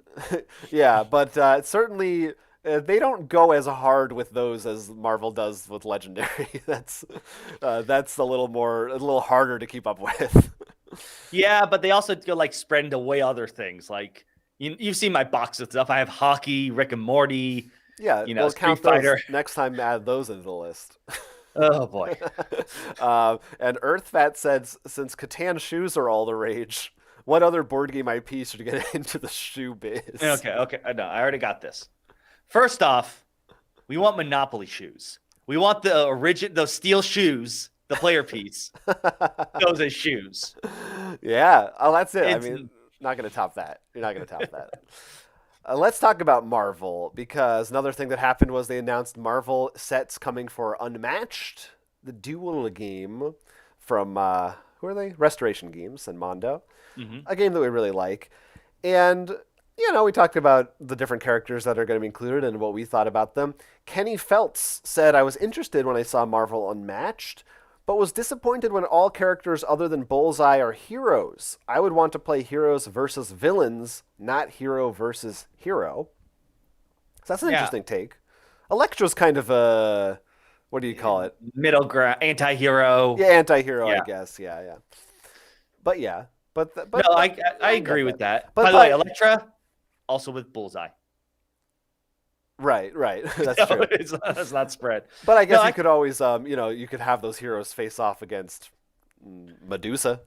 [SPEAKER 2] Yeah, but certainly they don't go as hard with those as Marvel does with Legendary. That's a little harder to keep up with.
[SPEAKER 1] Yeah, but they also go like spread into way other things. Like you've seen my box of stuff. I have hockey, Rick and Morty.
[SPEAKER 2] Yeah, we'll
[SPEAKER 1] Street
[SPEAKER 2] count
[SPEAKER 1] Fighter.
[SPEAKER 2] those next time. Add those into the list.
[SPEAKER 1] Oh boy.
[SPEAKER 2] And EarthFat said, since Catan shoes are all the rage, what other board game IP should get into the shoe biz?
[SPEAKER 1] Okay. No, I already got this. First off, we want Monopoly shoes. We want those steel shoes, the player piece. Those as shoes.
[SPEAKER 2] Yeah. Oh, that's it. I mean, not going to top that. You're not going to top that. Let's talk about Marvel, because another thing that happened was they announced Marvel sets coming for Unmatched, the duel game from, who are they? Restoration Games and Mondo.
[SPEAKER 1] Mm-hmm.
[SPEAKER 2] A game that we really like. And, we talked about the different characters that are going to be included and what we thought about them. Kenny Feltz said, I was interested when I saw Marvel Unmatched, but was disappointed when all characters other than Bullseye are heroes. I would want to play heroes versus villains, not hero versus hero. So that's an interesting take. Elektra's kind of a, what do you call it?
[SPEAKER 1] Middle ground, anti-hero.
[SPEAKER 2] Yeah, anti-hero, I guess. Yeah. But yeah. But
[SPEAKER 1] no, I agree with that.
[SPEAKER 2] But,
[SPEAKER 1] by the way, Elektra, also with Bullseye.
[SPEAKER 2] Right. That's true.
[SPEAKER 1] It's not spread.
[SPEAKER 2] But I guess you could always, you could have those heroes face off against Medusa,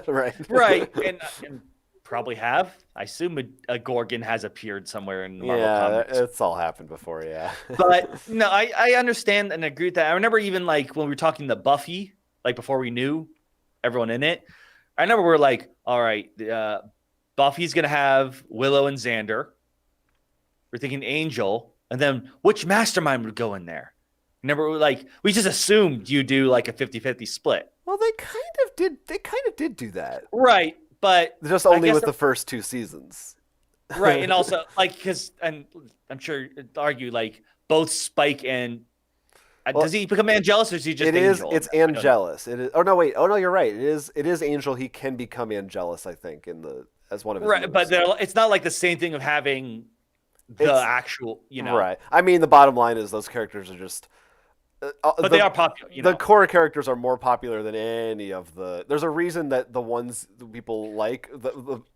[SPEAKER 2] right?
[SPEAKER 1] Right, and probably have. I assume a Gorgon has appeared somewhere in Marvel Comics.
[SPEAKER 2] It's all happened before, yeah.
[SPEAKER 1] But no, I understand and agree with that. I remember even like when we were talking to Buffy, like before we knew everyone in it. I remember we were like, all right, Buffy's gonna have Willow and Xander. We're thinking Angel, and then which mastermind would go in there? Remember, we just assumed you do like a 50-50 split.
[SPEAKER 2] Well, they kind of did. They kind of did do that,
[SPEAKER 1] right? But
[SPEAKER 2] just only with the first two seasons,
[SPEAKER 1] right? And also, and I'm sure you'd argue both Spike and does he become Angelus or is he just Angel?
[SPEAKER 2] It's Angelus. It is. Oh no, wait. Oh no, you're right. It is Angel. He can become Angelus, I think, as one of his
[SPEAKER 1] right.
[SPEAKER 2] moves.
[SPEAKER 1] But it's not like the same thing of having actual,
[SPEAKER 2] Right. I mean, the bottom line is those characters are just.
[SPEAKER 1] But they are popular.
[SPEAKER 2] The core characters are more popular than any of the. There's a reason that the ones that people like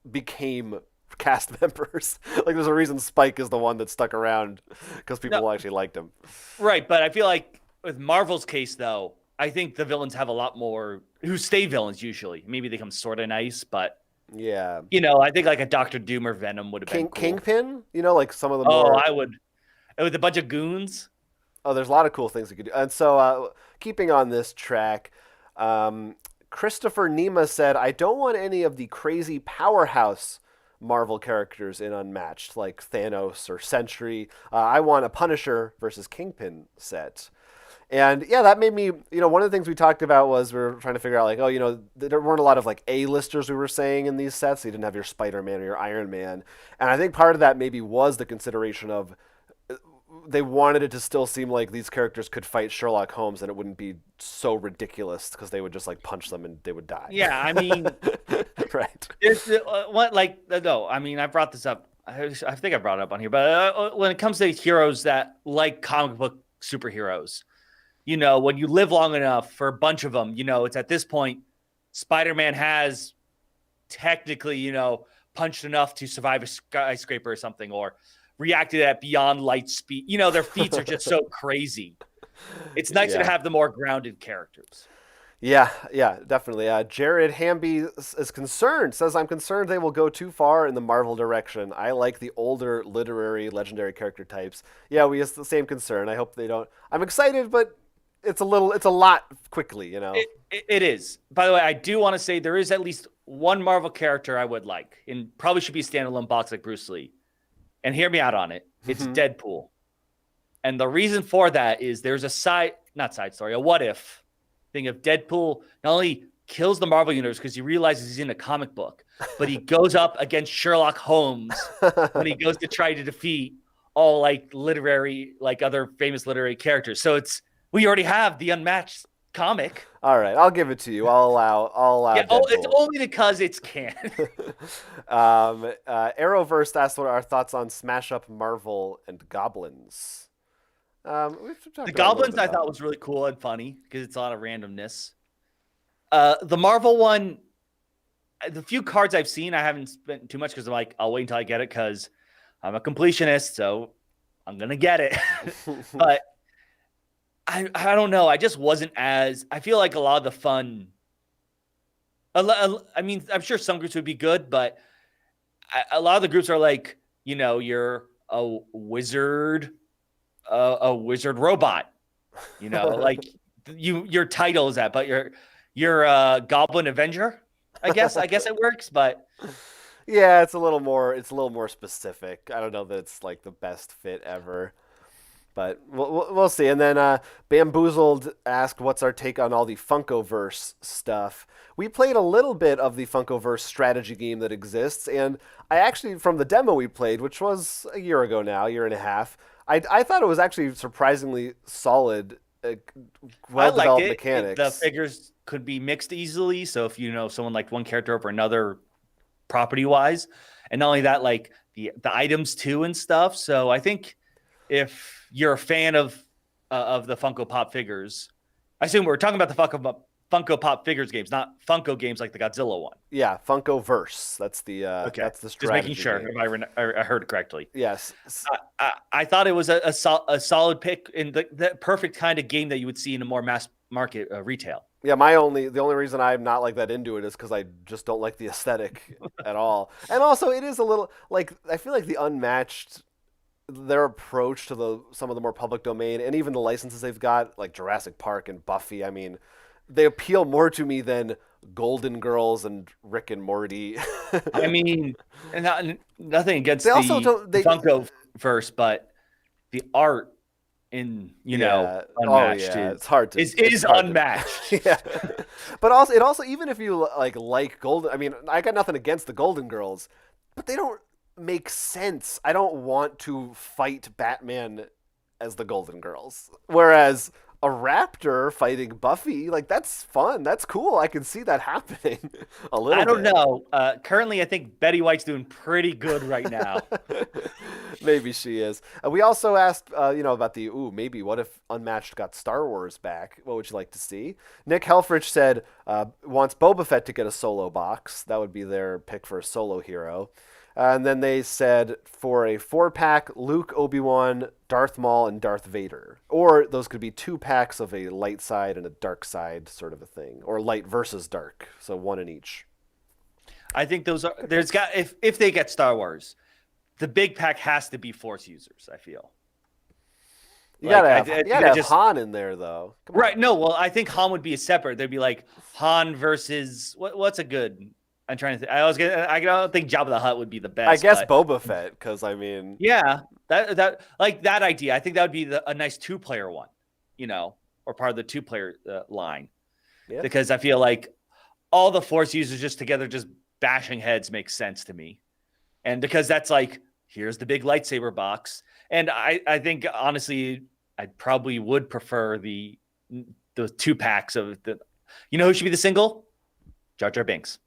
[SPEAKER 2] became cast members. There's a reason Spike is the one that stuck around because people actually liked him.
[SPEAKER 1] Right, but I feel like with Marvel's case, though, I think the villains have a lot more who stay villains usually. Maybe they become sort of nice, but.
[SPEAKER 2] Yeah.
[SPEAKER 1] I think a Doctor Doom or Venom would have been cool.
[SPEAKER 2] Kingpin? Some of the more...
[SPEAKER 1] Oh, I would. With a bunch of goons.
[SPEAKER 2] Oh, there's a lot of cool things you could do. And so, keeping on this track, Christopher Nima said, I don't want any of the crazy powerhouse Marvel characters in Unmatched, like Thanos or Sentry. I want a Punisher versus Kingpin set. And yeah, that made me, one of the things we talked about was we were trying to figure out, like, there weren't a lot of like A-listers we were saying in these sets. So you didn't have your Spider-Man or your Iron Man. And I think part of that maybe was the consideration of they wanted it to still seem like these characters could fight Sherlock Holmes and it wouldn't be so ridiculous because they would just like punch them and they would die.
[SPEAKER 1] Yeah, I mean,
[SPEAKER 2] Right.
[SPEAKER 1] it's what like no, I mean, I brought this up. I think I brought it up on here, but when it comes to heroes that like comic book superheroes, when you live long enough for a bunch of them, it's at this point, Spider-Man has technically, punched enough to survive a skyscraper or something, or reacted at beyond light speed. Their feats are just so crazy. It's nicer to have the more grounded characters.
[SPEAKER 2] Yeah, definitely. Jared Hamby is concerned, says, I'm concerned they will go too far in the Marvel direction. I like the older literary legendary character types. Yeah, we have the same concern. I hope they don't. I'm excited, but it's a lot quickly,
[SPEAKER 1] It is. By the way, I do want to say there is at least one Marvel character I would like, and probably should be a standalone box like Bruce Lee. And hear me out on it. It's Deadpool. And the reason for that is there's a what if thing of Deadpool not only kills the Marvel universe because he realizes he's in a comic book, but he goes up against Sherlock Holmes when he goes to try to defeat all like other famous literary characters. So we already have the Unmatched comic.
[SPEAKER 2] All right, I'll give it to you. I'll allow.
[SPEAKER 1] Yeah, it's only because it's canon.
[SPEAKER 2] Arrowverse asked what our thoughts on Smash Up Marvel and Goblins.
[SPEAKER 1] The Goblins I thought was really cool and funny because it's a lot of randomness. The Marvel one, the few cards I've seen, I haven't spent too much because I'm like, I'll wait until I get it because I'm a completionist, so I'm gonna get it. But I don't know. I just wasn't I feel like a lot of the fun. I mean, I'm sure some groups would be good, but a lot of the groups are like, you're a wizard robot, like your title is that, but you're a Goblin Avenger. I guess it works, but
[SPEAKER 2] yeah, it's a little more specific. I don't know that it's like the best fit ever. But we'll see. And then Bamboozled asked, what's our take on all the Funko-verse stuff? We played a little bit of the Funko-verse strategy game that exists, and I actually, from the demo we played, which was a year ago now, year and a half, I thought it was actually surprisingly solid, well-developed mechanics.
[SPEAKER 1] The figures could be mixed easily, so if someone liked one character over another property-wise, and not only that, like the items too and stuff. So I think if you're a fan of the Funko Pop figures, I assume we're talking about the Funko Pop figures games, not Funko games like the Godzilla one.
[SPEAKER 2] Yeah, Funko-verse. That's the
[SPEAKER 1] okay.
[SPEAKER 2] That's the
[SPEAKER 1] Just
[SPEAKER 2] strategy.
[SPEAKER 1] making sure if I heard it correctly.
[SPEAKER 2] Yes.
[SPEAKER 1] I thought it was a solid pick in the perfect kind of game that you would see in a more mass market retail.
[SPEAKER 2] Yeah, the only reason I'm not like that into it is because I just don't like the aesthetic at all. And also, it is a little like I feel like the Unmatched, their approach to some of the more public domain and even the licenses they've got, like Jurassic Park and Buffy, I mean, they appeal more to me than Golden Girls and Rick and Morty.
[SPEAKER 1] I mean, nothing against
[SPEAKER 2] the
[SPEAKER 1] Funko-verse, but the art in Unmatched
[SPEAKER 2] it's hard to
[SPEAKER 1] it is unmatched.
[SPEAKER 2] Yeah. But also even if you like Golden, I mean, I got nothing against the Golden Girls, but they don't make sense. I don't want to fight Batman as the Golden Girls. Whereas a raptor fighting Buffy, like, that's fun. That's cool. I can see that happening a little bit.
[SPEAKER 1] I don't know. Currently, I think Betty White's doing pretty good right now.
[SPEAKER 2] Maybe she is. We also asked, about maybe what if Unmatched got Star Wars back? What would you like to see? Nick Helfrich said wants Boba Fett to get a solo box. That would be their pick for a solo hero. And then they said for a 4-pack, Luke, Obi-Wan, Darth Maul, and Darth Vader. Or those could be 2 packs of a light side and a dark side sort of a thing. Or light versus dark. So 1 in each.
[SPEAKER 1] I think if they get Star Wars, the big pack has to be Force users, I feel.
[SPEAKER 2] You gotta have Han in there, though.
[SPEAKER 1] Right. No, well, I think Han would be a separate. They'd be like Han versus... What's a good... I'm trying to think. I don't think Jabba the Hutt would be the best.
[SPEAKER 2] I guess
[SPEAKER 1] but
[SPEAKER 2] Boba Fett, because I mean,
[SPEAKER 1] yeah, that like that idea. I think that would be a nice 2-player one, or part of the 2-player line,
[SPEAKER 2] yeah.
[SPEAKER 1] because I feel like all the Force users just together, just bashing heads makes sense to me, and because that's like here's the big lightsaber box, and I think honestly I probably would prefer the 2 packs of the. You know who should be the single? Jar Jar Binks.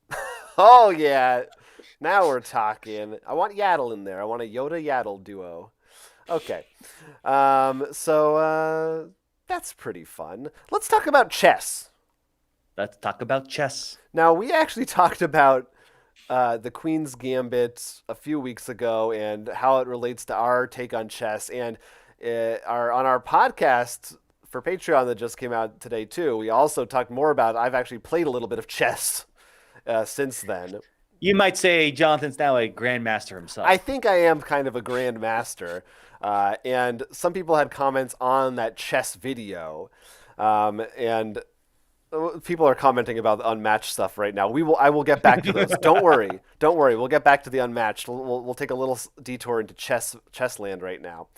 [SPEAKER 2] Oh yeah, now we're talking. I want Yaddle in there. I want a Yoda Yaddle duo. Okay, so that's pretty fun. Let's talk about chess.
[SPEAKER 1] Let's talk about chess.
[SPEAKER 2] Now we actually talked about the Queen's Gambit a few weeks ago and how it relates to our take on chess, and on our podcast for Patreon that just came out today too. We also talked more about. I've actually played a little bit of chess since then.
[SPEAKER 1] You might say Jonathan's now a grandmaster himself.
[SPEAKER 2] I think I am kind of a grandmaster, and some people had comments on that chess video, and people are commenting about the Unmatched stuff right now. I will get back to those. Don't worry. We'll get back to the Unmatched. We'll take a little detour into chess land right now.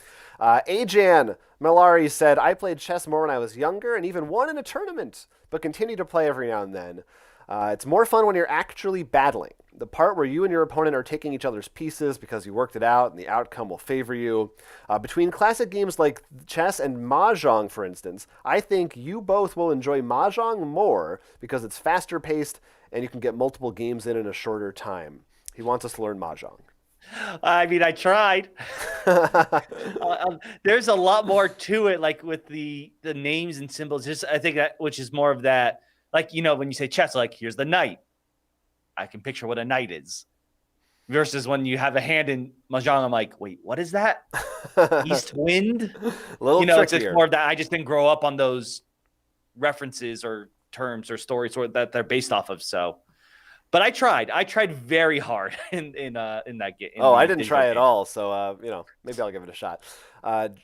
[SPEAKER 2] Ajan Malari said, I played chess more when I was younger and even won in a tournament, but continue to play every now and then. It's more fun when you're actually battling. The part where you and your opponent are taking each other's pieces because you worked it out and the outcome will favor you. Between classic games like chess and Mahjong, for instance, I think you both will enjoy Mahjong more because it's faster paced and you can get multiple games in a shorter time. He wants us to learn Mahjong.
[SPEAKER 1] I mean, I tried. There's a lot more to it, like with the names and symbols. Just I think that, which is more of that, like when you say chess, like here's the knight. I can picture what a knight is. Versus when you have a hand in Mahjong, I'm like, wait, what is that? East wind?
[SPEAKER 2] A little
[SPEAKER 1] it's just
[SPEAKER 2] trickier.
[SPEAKER 1] more of that. I just didn't grow up on those references or terms or stories or that they're based off of. So, but I tried very hard in that game.
[SPEAKER 2] I didn't try at all. So, maybe I'll give it a shot.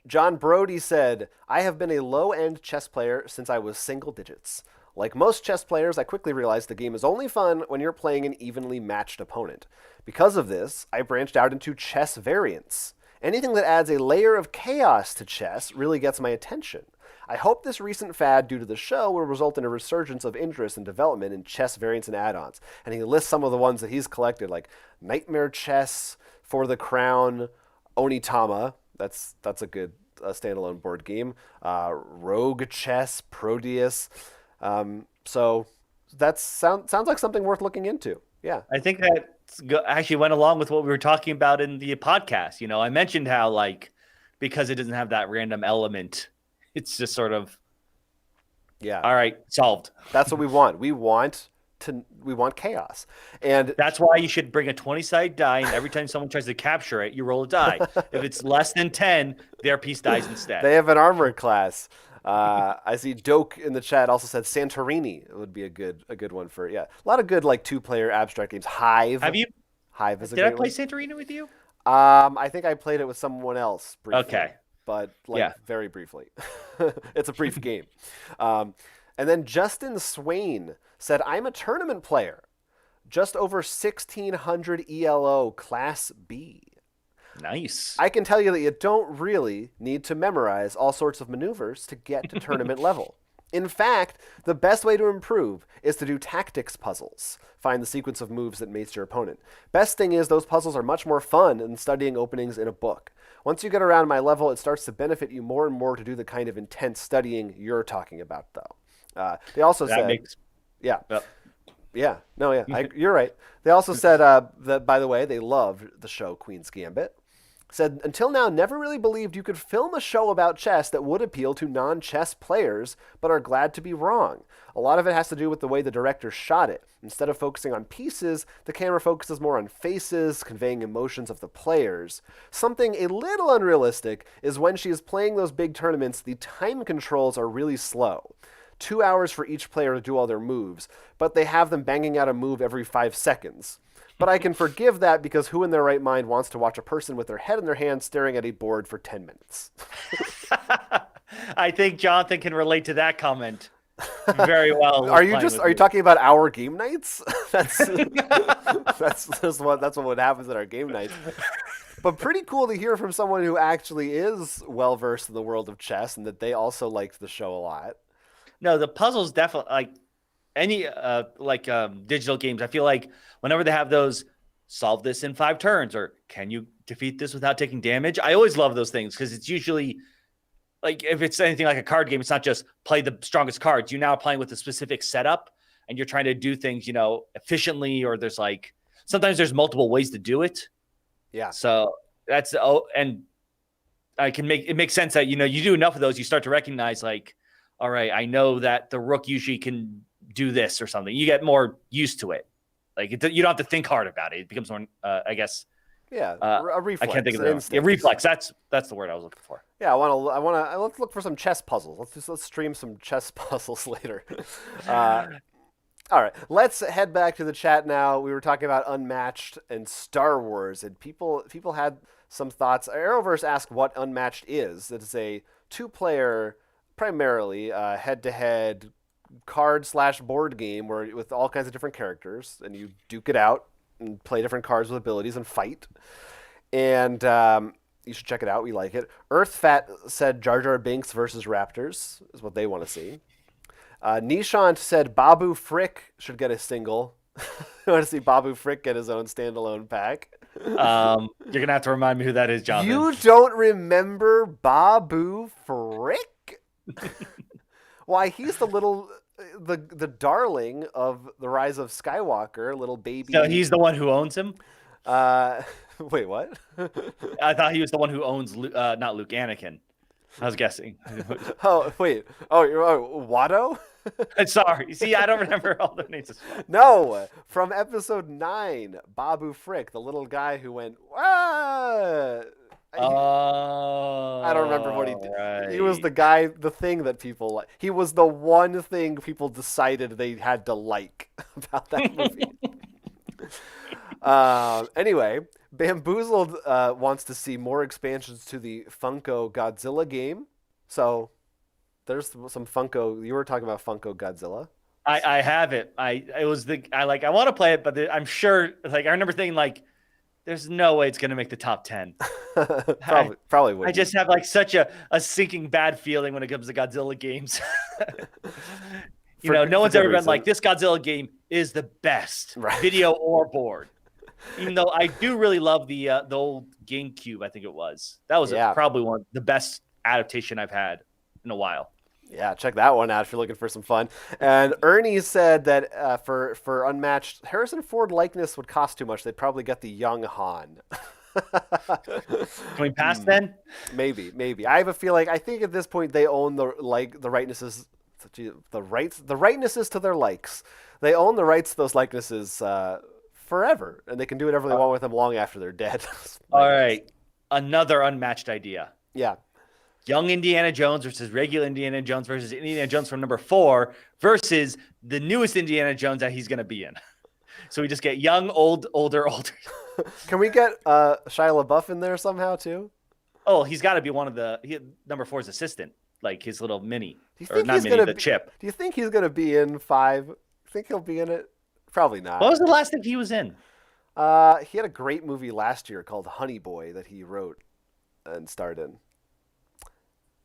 [SPEAKER 2] John Brody said, I have been a low-end chess player since I was single digits. Like most chess players, I quickly realized the game is only fun when you're playing an evenly matched opponent. Because of this, I branched out into chess variants. Anything that adds a layer of chaos to chess really gets my attention. I hope this recent fad due to the show will result in a resurgence of interest and development in chess variants and add-ons. And he lists some of the ones that he's collected, like Nightmare Chess, For the Crown, Onitama. That's a good standalone board game. Rogue Chess, Proteus. So that sounds like something worth looking into. Yeah.
[SPEAKER 1] I think that actually went along with what we were talking about in the podcast. I mentioned how because it doesn't have that random element, it's just sort of,
[SPEAKER 2] yeah.
[SPEAKER 1] All right, solved.
[SPEAKER 2] That's what we want. We want chaos. And
[SPEAKER 1] that's why you should bring a 20-sided die, and every time someone tries to capture it, you roll a die. If it's less than 10, their piece dies instead.
[SPEAKER 2] They have an armored class. I see Doke in the chat also said Santorini would be a good one for a lot of good 2-player abstract games. Hive.
[SPEAKER 1] Have you?
[SPEAKER 2] Hive is a
[SPEAKER 1] Did
[SPEAKER 2] great
[SPEAKER 1] I play
[SPEAKER 2] one.
[SPEAKER 1] Santorini with you?
[SPEAKER 2] I think I played it with someone else briefly.
[SPEAKER 1] Okay.
[SPEAKER 2] But very briefly. It's a brief game. And then Justin Swain said, I'm a tournament player. Just over 1,600 ELO Class B.
[SPEAKER 1] Nice.
[SPEAKER 2] I can tell you that you don't really need to memorize all sorts of maneuvers to get to tournament level. In fact, the best way to improve is to do tactics puzzles. Find the sequence of moves that mates your opponent. Best thing is those puzzles are much more fun than studying openings in a book. Once you get around my level, it starts to benefit you more and more to do the kind of intense studying you're talking about, though. They also said... Yeah.
[SPEAKER 1] Yep.
[SPEAKER 2] Yeah. No, yeah. You're right. They also said that, by the way, they loved the show Queen's Gambit. Said, until now, never really believed you could film a show about chess that would appeal to non-chess players, but are glad to be wrong. A lot of it has to do with the way the director shot it. Instead of focusing on pieces, the camera focuses more on faces, conveying emotions of the players. Something a little unrealistic is when she is playing those big tournaments, the time controls are really slow. 2 hours for each player to do all their moves, but they have them banging out a move every 5 seconds. But I can forgive that because who in their right mind wants to watch a person with their head in their hands staring at a board for 10 minutes?
[SPEAKER 1] I think Jonathan can relate to that comment. very well
[SPEAKER 2] Are
[SPEAKER 1] with
[SPEAKER 2] you
[SPEAKER 1] playing
[SPEAKER 2] just
[SPEAKER 1] with
[SPEAKER 2] are you
[SPEAKER 1] me.
[SPEAKER 2] talking about our game nights? That's what happens at our game nights. But pretty cool to hear from someone who actually is well versed in the world of chess and that they also liked the show a lot.
[SPEAKER 1] No, the puzzles definitely like any digital games. I feel like whenever they have those solve this in 5 turns or can you defeat this without taking damage, I always love those things because it's usually like if it's anything like a card game, it's not just play the strongest cards. You're now playing with a specific setup and you're trying to do things, efficiently, or there's like sometimes there's multiple ways to do it.
[SPEAKER 2] Yeah.
[SPEAKER 1] So that's and I can make it makes sense that you do enough of those, you start to recognize like, all right, I know that the rook usually can do this or something. You get more used to it. Like you don't have to think hard about it. It becomes more, I guess.
[SPEAKER 2] Yeah, a
[SPEAKER 1] I can't think
[SPEAKER 2] reflex,
[SPEAKER 1] of
[SPEAKER 2] an
[SPEAKER 1] the
[SPEAKER 2] instinct.
[SPEAKER 1] reflex. That's the word I was looking for.
[SPEAKER 2] Yeah, let's look for some chess puzzles. Let's stream some chess puzzles later. All right, let's head back to the chat now. We were talking about Unmatched and Star Wars, and people had some thoughts. Arrowverse asked what Unmatched is. It's a two-player, primarily head-to-head card/board game where with all kinds of different characters, and you duke it out and play different cards with abilities and fight. And you should check it out. We like it. EarthFat said Jar Jar Binks versus Raptors is what they want to see. Nishant said Babu Frick should get a single. I want to see Babu Frick get his own standalone pack.
[SPEAKER 1] You're gonna have to remind me who that is, Jonathan.
[SPEAKER 2] You don't remember Babu Frick? Why, he's the darling of the Rise of Skywalker, little baby.
[SPEAKER 1] So he's the one who owns him.
[SPEAKER 2] Wait, what?
[SPEAKER 1] I thought he was the one who owns not Luke, Anakin. I was guessing.
[SPEAKER 2] Oh, wait. Oh, Watto?
[SPEAKER 1] Sorry. See, I don't remember all the names.
[SPEAKER 2] No, from episode 9, Babu Frick, the little guy who went, ah! I don't remember what he did.
[SPEAKER 1] Right.
[SPEAKER 2] He was the guy, the thing that people like. He was the one thing people decided they had to like about that movie. Anyway, Bamboozled wants to see more expansions to the Funko Godzilla game. So there's some Funko. You were talking about Funko Godzilla.
[SPEAKER 1] I have it. I want to play it, but I'm sure I remember thinking like, there's no way it's gonna make the top 10.
[SPEAKER 2] Probably would.
[SPEAKER 1] I just have such a sinking bad feeling when it comes to Godzilla games. No one's ever been like, this Godzilla game is the best,
[SPEAKER 2] right.
[SPEAKER 1] Video or board. Even though I do really love the old GameCube, I think it was. That was probably one of the best adaptation I've had in a while.
[SPEAKER 2] Yeah, check that one out if you're looking for some fun. And Ernie said that for Unmatched, Harrison Ford likeness would cost too much. They'd probably get the young Han.
[SPEAKER 1] Can we pass then?
[SPEAKER 2] Maybe. I have a feeling. I think at this point they own the rightnesses, the rightnesses to their likes. They own the rights to those likenesses forever, and they can do whatever they want with them long after they're dead.
[SPEAKER 1] All right, another Unmatched idea.
[SPEAKER 2] Yeah.
[SPEAKER 1] Young Indiana Jones versus regular Indiana Jones versus Indiana Jones from number 4 versus the newest Indiana Jones that he's going to be in. So we just get young, old, older.
[SPEAKER 2] Can we get Shia LaBeouf in there somehow too?
[SPEAKER 1] Oh, he's got to be one of number 4's assistant, like his little mini.
[SPEAKER 2] Do you think Chip. Do you think he's going to be in 5? Think he'll be in it? Probably not.
[SPEAKER 1] What was the last thing he was in?
[SPEAKER 2] He had a great movie last year called Honey Boy that he wrote and starred in.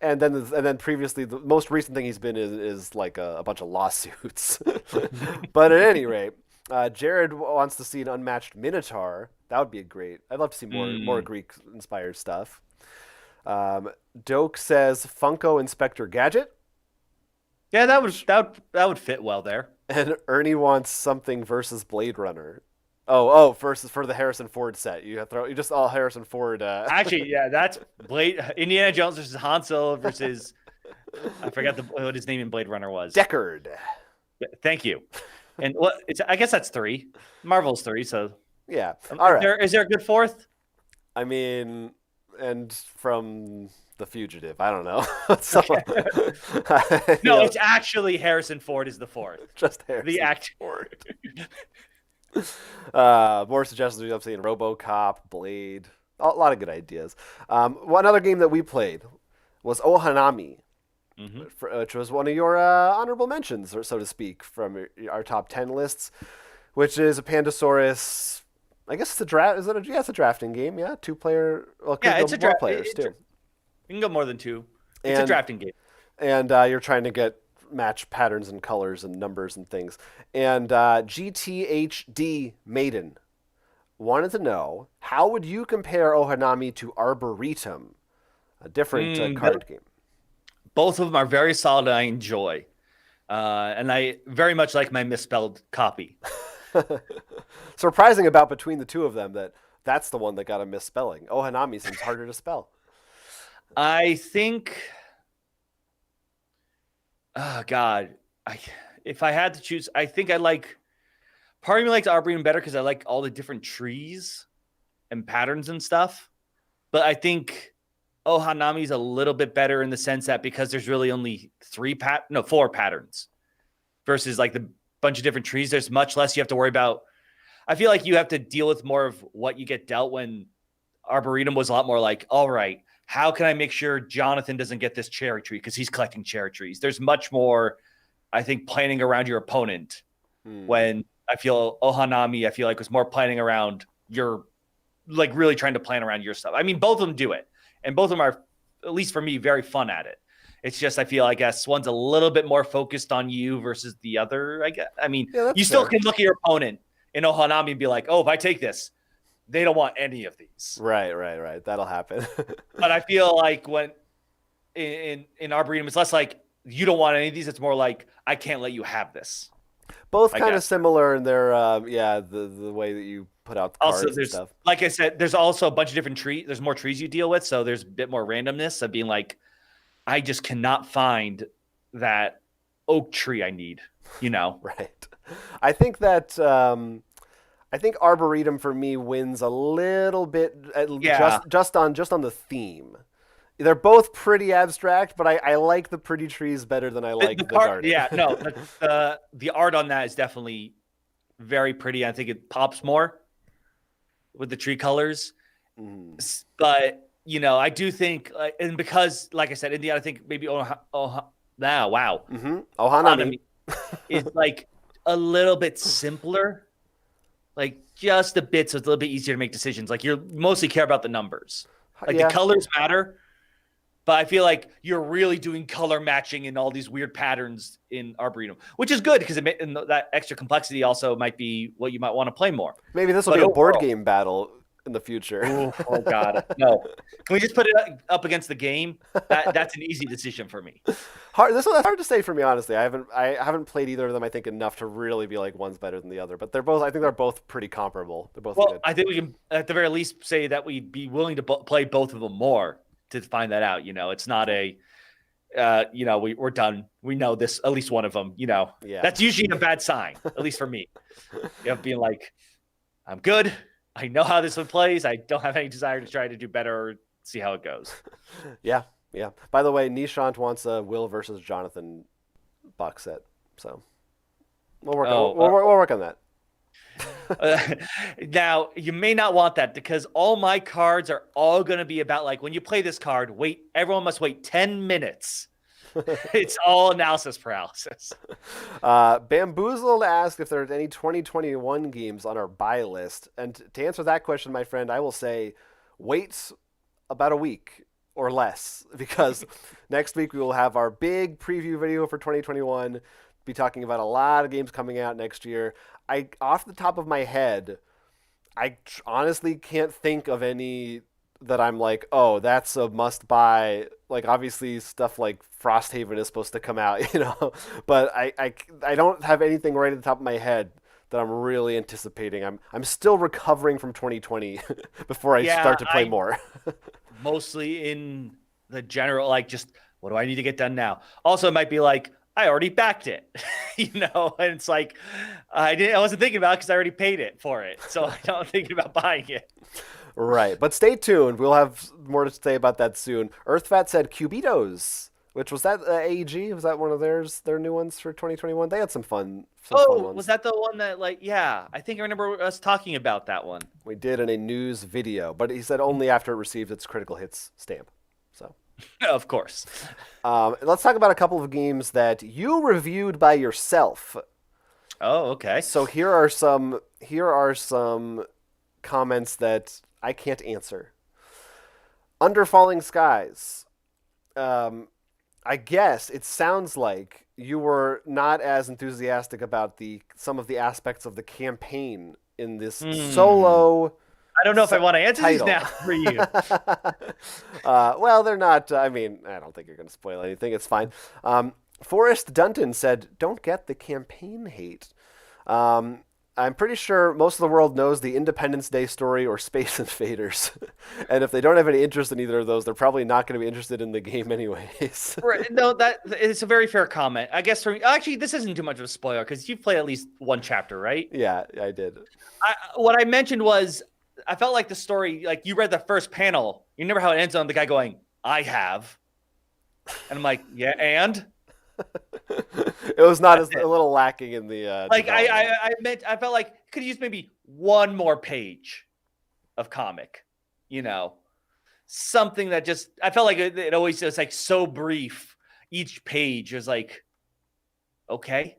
[SPEAKER 2] And then previously, the most recent thing he's been is like a bunch of lawsuits. But at any rate, Jared wants to see an Unmatched Minotaur. That would be great. I'd love to see more Greek-inspired stuff. Doak says Funko Inspector Gadget.
[SPEAKER 1] Yeah, that would fit well there.
[SPEAKER 2] And Ernie wants something versus Blade Runner. Oh, versus for the Harrison Ford set. You just all Harrison Ford.
[SPEAKER 1] Actually, yeah, that's Indiana Jones versus Han Solo versus I forgot what his name in Blade Runner was.
[SPEAKER 2] Deckard.
[SPEAKER 1] Thank you. And I guess that's 3. Marvel's 3, so
[SPEAKER 2] yeah. All right.
[SPEAKER 1] Is there a good 4th?
[SPEAKER 2] I mean, and from The Fugitive, I don't know. So,
[SPEAKER 1] no, it's actually Harrison Ford is the 4th.
[SPEAKER 2] Just Harrison.
[SPEAKER 1] The actor.
[SPEAKER 2] Ford. More suggestions. I'm seeing RoboCop, Blade, a lot of good ideas. One other game that we played was Ohanami.
[SPEAKER 1] Hmm.
[SPEAKER 2] which was one of your honorable mentions, or so to speak, from our top 10 lists, which is a Pandasaurus. I guess it's a draft. Is it yeah, it's a drafting game. Yeah, 2-player. Well, it could
[SPEAKER 1] Yeah,
[SPEAKER 2] go
[SPEAKER 1] it's a
[SPEAKER 2] more
[SPEAKER 1] draft.
[SPEAKER 2] players too.
[SPEAKER 1] You can go more than two. It's a
[SPEAKER 2] And
[SPEAKER 1] drafting game.
[SPEAKER 2] you're trying to get match patterns and colors and numbers and things. And GTHD Maiden wanted to know, how would you compare Ohanami to Arboretum, a different
[SPEAKER 1] Mm,
[SPEAKER 2] card game?
[SPEAKER 1] both of them are very solid and I enjoy. And I very much like my misspelled copy.
[SPEAKER 2] Surprising about between the two of them that that's the one that got a misspelling. Ohanami seems harder to spell.
[SPEAKER 1] I think, oh God, I if I had to choose, I think I like. Part of me likes Arboretum better because I like all the different trees and patterns and stuff. But I think Ohanami's a little bit better in the sense that because there's really only four patterns versus like the bunch of different trees, there's much less you have to worry about. I feel like you have to deal with more of what you get dealt when Arboretum was a lot more like, all right, how can I make sure Jonathan doesn't get this cherry tree because he's collecting cherry trees? There's much more, I think, planning around your opponent. When I feel Ohanami, I feel like was more planning around your, like really trying to plan around your stuff. I mean, both of them do it, and both of them are, at least for me, very fun at it. It's just I feel, I guess, one's a little bit more focused on you versus the other. I guess. I mean,
[SPEAKER 2] Yeah, that's
[SPEAKER 1] you still
[SPEAKER 2] fair.
[SPEAKER 1] can look at your opponent in Ohanami and be like, oh, if I take this, they don't want any of these.
[SPEAKER 2] Right. That'll happen.
[SPEAKER 1] But I feel like when in Arboretum, it's less like you don't want any of these. It's more like I can't let you have this.
[SPEAKER 2] Both
[SPEAKER 1] I
[SPEAKER 2] kind of
[SPEAKER 1] guess.
[SPEAKER 2] similar in their the way that you put out the
[SPEAKER 1] Also,
[SPEAKER 2] cards and
[SPEAKER 1] there's,
[SPEAKER 2] stuff.
[SPEAKER 1] like I said, there's also a bunch of different trees. There's more trees you deal with, so there's a bit more randomness of being like, I just cannot find that oak tree I need. You know,
[SPEAKER 2] Right. I think that I think Arboretum for me wins a little bit
[SPEAKER 1] yeah.
[SPEAKER 2] just on the theme. They're both pretty abstract, but I like the pretty trees better than I
[SPEAKER 1] The
[SPEAKER 2] like the
[SPEAKER 1] part,
[SPEAKER 2] garden.
[SPEAKER 1] yeah, no, the art on that is definitely very pretty. I think it pops more with the tree colors.
[SPEAKER 2] Mm.
[SPEAKER 1] But I do think, and because, like I said, Indiana, I think maybe wow,
[SPEAKER 2] Ohanami.
[SPEAKER 1] Hanami is like a little bit simpler, like just a bit, so it's a little bit easier to make decisions. Like you mostly care about the numbers, like the
[SPEAKER 2] Yeah.
[SPEAKER 1] colors matter. But I feel like you're really doing color matching in all these weird patterns in Arboretum, which is good because that extra complexity also might be what you might want to play more.
[SPEAKER 2] Maybe this will
[SPEAKER 1] But
[SPEAKER 2] be a board
[SPEAKER 1] overall,
[SPEAKER 2] game battle in the future.
[SPEAKER 1] oh God, no. Can we just put it up against the game? That's an easy decision for me.
[SPEAKER 2] That's hard to say for me, honestly. I haven't played either of them. I think enough to really be like one's better than the other. But they're both. I think they're both pretty comparable. They're both
[SPEAKER 1] Well,
[SPEAKER 2] good.
[SPEAKER 1] I think we can, at the very least, say that we'd be willing to play both of them more to find that out. It's not we're done. We know this, at least one of them.
[SPEAKER 2] Yeah.
[SPEAKER 1] That's usually a bad sign, at least for me. Being like, I'm good. I know how this one plays. I don't have any desire to try to do better or see how it goes.
[SPEAKER 2] Yeah. Yeah. By the way, Nishant wants a Will versus Jonathan box set. So we'll work.
[SPEAKER 1] Oh,
[SPEAKER 2] We'll work on that.
[SPEAKER 1] now you may not want that because all my cards are all going to be about like when you play this card, everyone must wait 10 minutes. It's all analysis paralysis.
[SPEAKER 2] Bamboozled asked if there's any 2021 games on our buy list. And to answer that question, my friend, I will say wait about a week or less because next week we will have our big preview video for 2021. Be talking about a lot of games coming out next year. Off the top of my head, I honestly can't think of any that I'm like, oh, that's a must buy. Like obviously stuff like Frosthaven is supposed to come out, but I don't have anything right at the top of my head that I'm really anticipating. I'm still recovering from 2020 before I start to play more.
[SPEAKER 1] Mostly in the general, like just what do I need to get done now? Also, it might be like I already backed it, and it's like I wasn't thinking about it because I already paid it for it, so I'm not thinking about buying it.
[SPEAKER 2] Right, but stay tuned. We'll have more to say about that soon. EarthFat said Cubitos, which was that AEG? Was that one of their new ones for 2021? They had some fun ones.
[SPEAKER 1] Was that the one that I think I remember us talking about that one.
[SPEAKER 2] We did in a news video, but he said only after it received its critical hits stamp. So
[SPEAKER 1] Of course.
[SPEAKER 2] Let's talk about a couple of games that you reviewed by yourself.
[SPEAKER 1] Oh, okay.
[SPEAKER 2] So here are some comments that I can't answer. Under Falling Skies. Um, I guess it sounds like you were not as enthusiastic about the some of the aspects of the campaign in this
[SPEAKER 1] Hmm.
[SPEAKER 2] solo
[SPEAKER 1] I don't know if I want to answer these
[SPEAKER 2] title.
[SPEAKER 1] now for you.
[SPEAKER 2] Well, they're not. I mean, I don't think you're going to spoil anything. It's fine. Forrest Dunton said, "Don't get the campaign hate." Um, I'm pretty sure most of the world knows the Independence Day story or Space Invaders, and if they don't have any interest in either of those, they're probably not going to be interested in the game anyways.
[SPEAKER 1] Right. No, that it's a very fair comment. I guess for me, actually, this isn't too much of a spoiler because you've played at least one chapter, right?
[SPEAKER 2] Yeah, I did.
[SPEAKER 1] What I mentioned was I felt like the story, like you read the first panel, you remember how it ends on the guy going, "I have," and I'm like, yeah, and
[SPEAKER 2] It was not
[SPEAKER 1] that's
[SPEAKER 2] as a
[SPEAKER 1] it.
[SPEAKER 2] little lacking in the
[SPEAKER 1] Like
[SPEAKER 2] development.
[SPEAKER 1] I felt like could use maybe one more page of comic, you know, something that just I felt like it always was like so brief. Each page is like okay,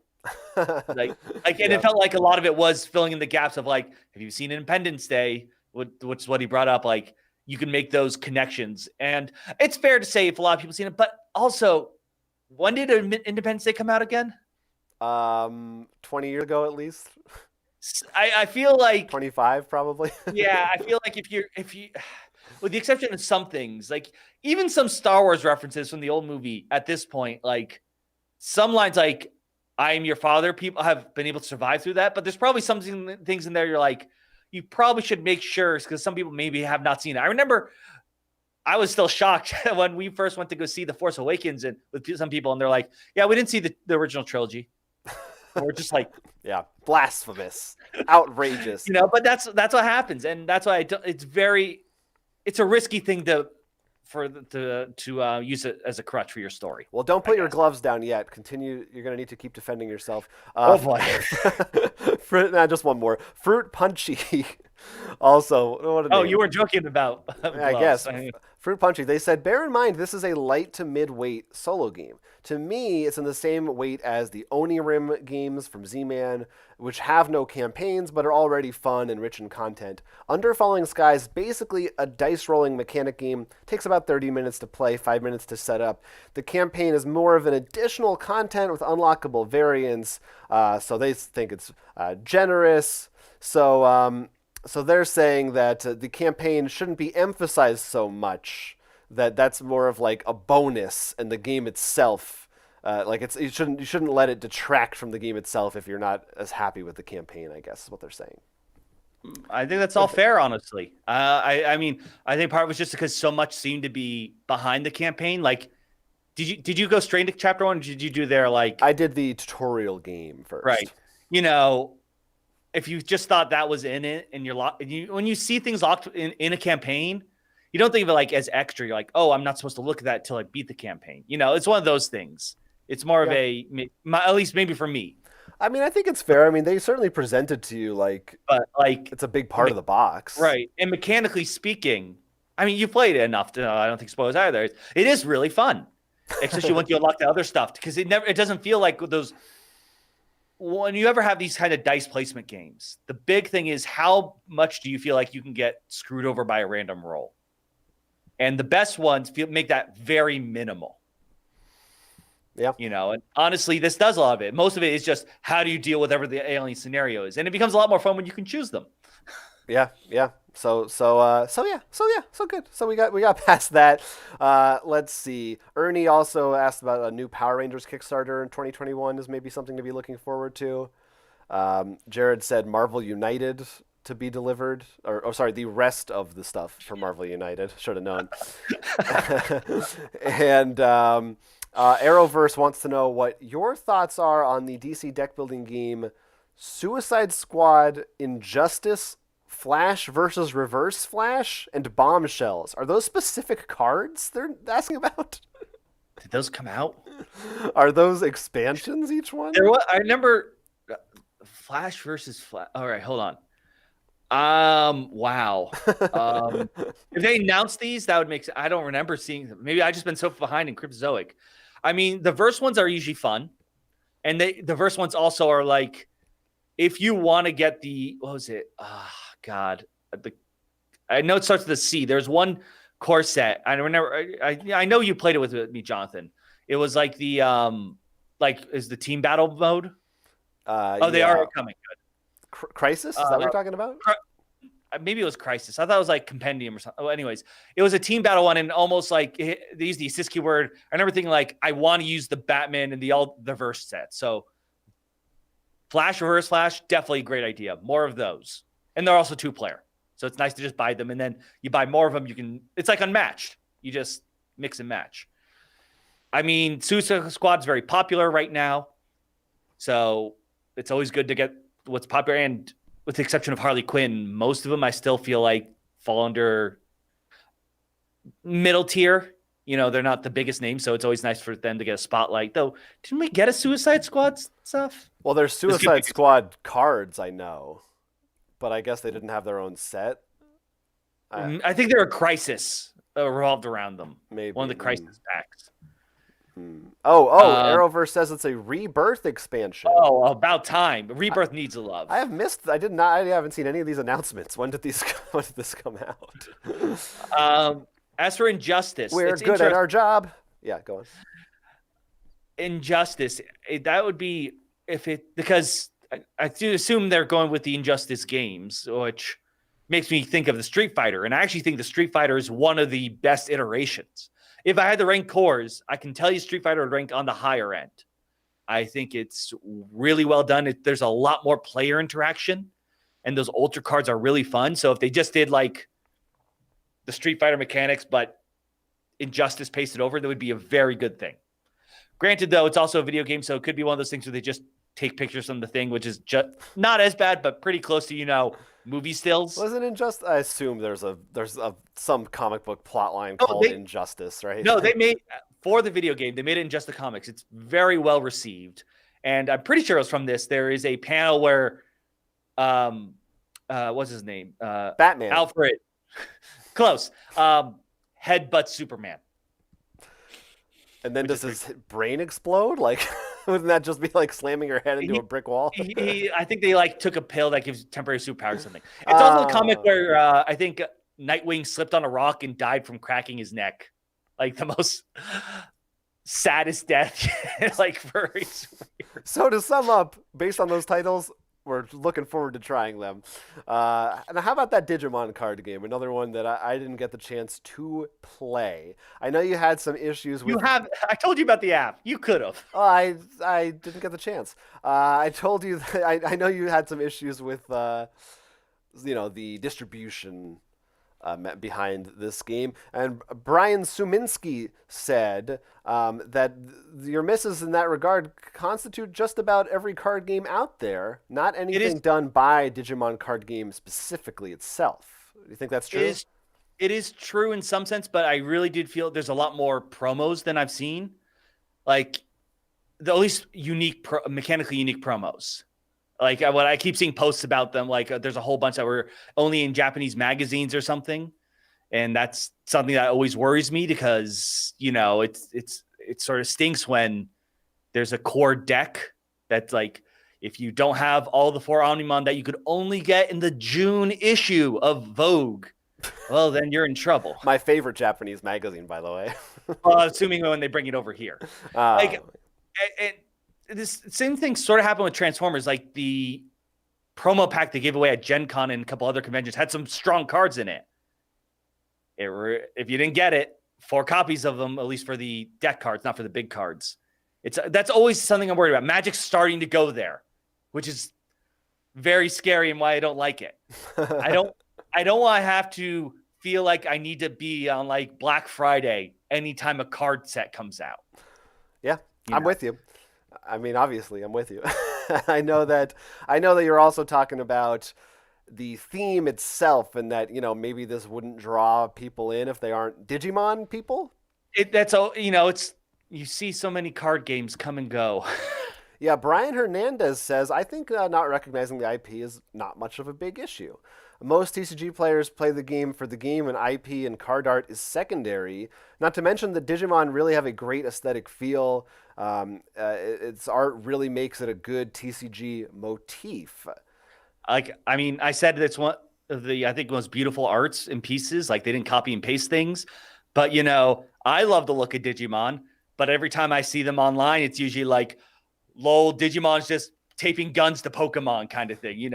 [SPEAKER 1] and it
[SPEAKER 2] Yeah.
[SPEAKER 1] felt like a lot of it was filling in the gaps of like, have you seen Independence Day? Which is what he brought up. Like you can make those connections, and it's fair to say if a lot of people seen it, but also when did Independence Day come out again?
[SPEAKER 2] 20 years ago at least.
[SPEAKER 1] I feel like
[SPEAKER 2] 25 probably.
[SPEAKER 1] yeah, I feel like if you with the exception of some things, like even some Star Wars references from the old movie at this point, like some lines like "I am your father," people have been able to survive through that, but there's probably something things in there you're like, you probably should make sure because some people maybe have not seen it. I remember I was still shocked when we first went to go see The Force Awakens and with some people, and they're like, "Yeah, we didn't see the original trilogy." And we're just like,
[SPEAKER 2] Yeah, blasphemous, outrageous.
[SPEAKER 1] but that's what happens, and that's why it's a risky thing to use it as a crutch for your story,
[SPEAKER 2] Well, don't
[SPEAKER 1] I
[SPEAKER 2] put your
[SPEAKER 1] guess.
[SPEAKER 2] gloves down yet. Continue. You're going to need to keep defending yourself.
[SPEAKER 1] Oh boy.
[SPEAKER 2] Fruit, nah, just one more. Fruit Punchy. Also, what a
[SPEAKER 1] Oh, you
[SPEAKER 2] name.
[SPEAKER 1] were joking about
[SPEAKER 2] I
[SPEAKER 1] gloves.
[SPEAKER 2] guess. Fruit Punchy. They said, bear in mind this is a light to mid-weight solo game. To me, it's in the same weight as the Onirim games from Z-Man, which have no campaigns but are already fun and rich in content. Under Falling Skies, basically a dice rolling mechanic game. Takes about 30 minutes to play, 5 minutes to set up. The campaign is more of an additional content with unlockable variants, so they think it's generous. So they're saying that the campaign shouldn't be emphasized so much. That's more of like a bonus, and the game itself, like you shouldn't let it detract from the game itself if you're not as happy with the campaign. I guess is what they're saying.
[SPEAKER 1] I think that's all fair, honestly. I mean, I think part of it was just because so much seemed to be behind the campaign. Like, did you go straight into chapter one? Or did you do their like
[SPEAKER 2] I did the tutorial game
[SPEAKER 1] right?
[SPEAKER 2] first.
[SPEAKER 1] You know, if you just thought that was in it and you're locked, when you see things locked in a campaign, you don't think of it like as extra. You're like, oh, I'm not supposed to look at that till I beat the campaign. It's one of those things. It's more of
[SPEAKER 2] Yeah.
[SPEAKER 1] at least maybe for me,
[SPEAKER 2] I mean, I think it's fair. I mean, they certainly presented to you like
[SPEAKER 1] but like
[SPEAKER 2] it's a big part of the box.
[SPEAKER 1] right. And mechanically speaking, I mean, you played it enough to know, I don't think spoilers either. It is really fun, especially once you unlock the other stuff because it doesn't feel like those. When you ever have these kind of dice placement games, the big thing is how much do you feel like you can get screwed over by a random roll? And the best ones make that very minimal.
[SPEAKER 2] Yeah.
[SPEAKER 1] And honestly, this does a lot of it. Most of it is just how do you deal with whatever the alien scenario is, and it becomes a lot more fun when you can choose them.
[SPEAKER 2] Yeah, yeah. So good. So we got past that. Let's see. Ernie also asked about a new Power Rangers Kickstarter in 2021 is maybe something to be looking forward to. Jared said Marvel United to be delivered, or sorry, the rest of the stuff for Marvel United. Should have known. And Arrowverse wants to know what your thoughts are on the DC deck building game Suicide Squad Injustice Flash versus Reverse Flash and Bombshells. Are those specific cards they're asking about?
[SPEAKER 1] Did those come out?
[SPEAKER 2] Are those expansions each one?
[SPEAKER 1] There was. I remember Flash versus Flash. All right, hold on. Wow. If they announced these, that would make sense. I don't remember seeing them. Maybe I just been so behind in Cryptozoic. I mean, the verse ones are usually fun, and the verse ones also are like, if you want to get the what was it? God, the I know it starts with a C. There's one core set. I remember. I know you played it with me, Jonathan. It was like the like is the team battle mode. Oh, they are
[SPEAKER 2] Yeah.
[SPEAKER 1] coming.
[SPEAKER 2] Crisis? Is that what
[SPEAKER 1] Uh,
[SPEAKER 2] you're talking about?
[SPEAKER 1] maybe it was Crisis. I thought it was like Compendium or something. Oh, anyways, it was a team battle one, and almost like they used the assist keyword. I remember thinking like, I want to use the Batman and the verse set. So Flash, Reverse Flash, definitely a great idea. More of those, and they're also 2-player, so it's nice to just buy them, and then you buy more of them. You can. It's like Unmatched. You just mix and match. I mean, Suicide Squad's very popular right now, so it's always good to get what's popular. And with the exception of Harley Quinn, most of them I still feel like fall under middle tier. You know, they're not the biggest name, so it's always nice for them to get a spotlight. Though, didn't we get a Suicide Squad stuff?
[SPEAKER 2] Well, there's
[SPEAKER 1] This
[SPEAKER 2] Suicide Squad cards, I know, but I guess they didn't have their own set.
[SPEAKER 1] I think they're a Crisis revolved around them.
[SPEAKER 2] Maybe
[SPEAKER 1] One of the Crisis packs.
[SPEAKER 2] Oh,
[SPEAKER 1] Um,
[SPEAKER 2] Arrowverse says it's a Rebirth expansion.
[SPEAKER 1] Oh, about time. Rebirth needs a love.
[SPEAKER 2] I have missed. I did not. I haven't seen any of these announcements. When did these? When did this come out?
[SPEAKER 1] As for Injustice,
[SPEAKER 2] We're
[SPEAKER 1] it's
[SPEAKER 2] good at our job. Yeah, go on.
[SPEAKER 1] Injustice, that would be if it because I do assume they're going with the Injustice games, which makes me think of the Street Fighter, and I actually think the Street Fighter is one of the best iterations. If I had to rank cores, I can tell you Street Fighter would rank on the higher end. I think it's really well done. There's a lot more player interaction, and those Ultra cards are really fun. So if they just did like the Street Fighter mechanics, but Injustice pasted over, that would be a very good thing. Granted, though, it's also a video game, so it could be one of those things where they just take pictures from the thing, which is just not as bad, but pretty close to, movie stills.
[SPEAKER 2] Wasn't Injustice? I assume there's some comic book plotline called Injustice, right?
[SPEAKER 1] No, they made for the video game. They made it in just the comics. It's very well received, and I'm pretty sure it was from this. There is a panel where, what's his name?
[SPEAKER 2] Batman.
[SPEAKER 1] Alfred. Close. Headbutts Superman.
[SPEAKER 2] And then does his brain explode? Like, wouldn't that just be like slamming your head into a brick wall?
[SPEAKER 1] I think they like took a pill that gives temporary superpowers or something. It's also a comic where I think Nightwing slipped on a rock and died from cracking his neck. Like the most saddest death, like for a superhero.
[SPEAKER 2] So to sum up, based on those titles, we're looking forward to trying them. And how about that Digimon card game? Another one that I didn't get the chance to play. I know you had some issues with.
[SPEAKER 1] I told you about the app. You could have.
[SPEAKER 2] Oh, I didn't get the chance. I told you. I know you had some issues with, the distribution behind this game. And Brian Suminski said that your misses in that regard constitute just about every card game out there, not anything done by Digimon card game specifically itself. Do you think that's true?
[SPEAKER 1] It is true in some sense, but I really did feel there's a lot more promos than I've seen. Like, at least mechanically unique promos. Like what I keep seeing posts about them, like there's a whole bunch that were only in Japanese magazines or something, and that's something that always worries me because it sort of stinks when there's a core deck that's like if you don't have all the 4 Omnimon that you could only get in the June issue of Vogue, well then you're in trouble.
[SPEAKER 2] My favorite Japanese magazine, by the way.
[SPEAKER 1] Assuming when they bring it over here, this same thing sort of happened with Transformers. Like the promo pack they gave away at Gen Con and a couple other conventions had some strong cards in it. If you didn't get it, 4 copies of them, at least for the deck cards, not for the big cards. That's always something I'm worried about. Magic's starting to go there, which is very scary and why I don't like it. I don't want to have to feel like I need to be on like Black Friday anytime a card set comes out.
[SPEAKER 2] Yeah, I'm with you. I mean, obviously, I'm with you. I know that you're also talking about the theme itself, and that maybe this wouldn't draw people in if they aren't Digimon people.
[SPEAKER 1] It's you see so many card games come and go.
[SPEAKER 2] Yeah, Brian Hernandez says, I think not recognizing the IP is not much of a big issue. Most TCG players play the game for the game, and IP and card art is secondary. Not to mention that Digimon really have a great aesthetic feel. Its art really makes it a good TCG motif.
[SPEAKER 1] Like, I mean, I said it's one of the, I think, most beautiful arts and pieces. Like, they didn't copy and paste things. But, I love the look of Digimon. But every time I see them online, it's usually like, lol, Digimon's just taping guns to Pokemon kind of thing.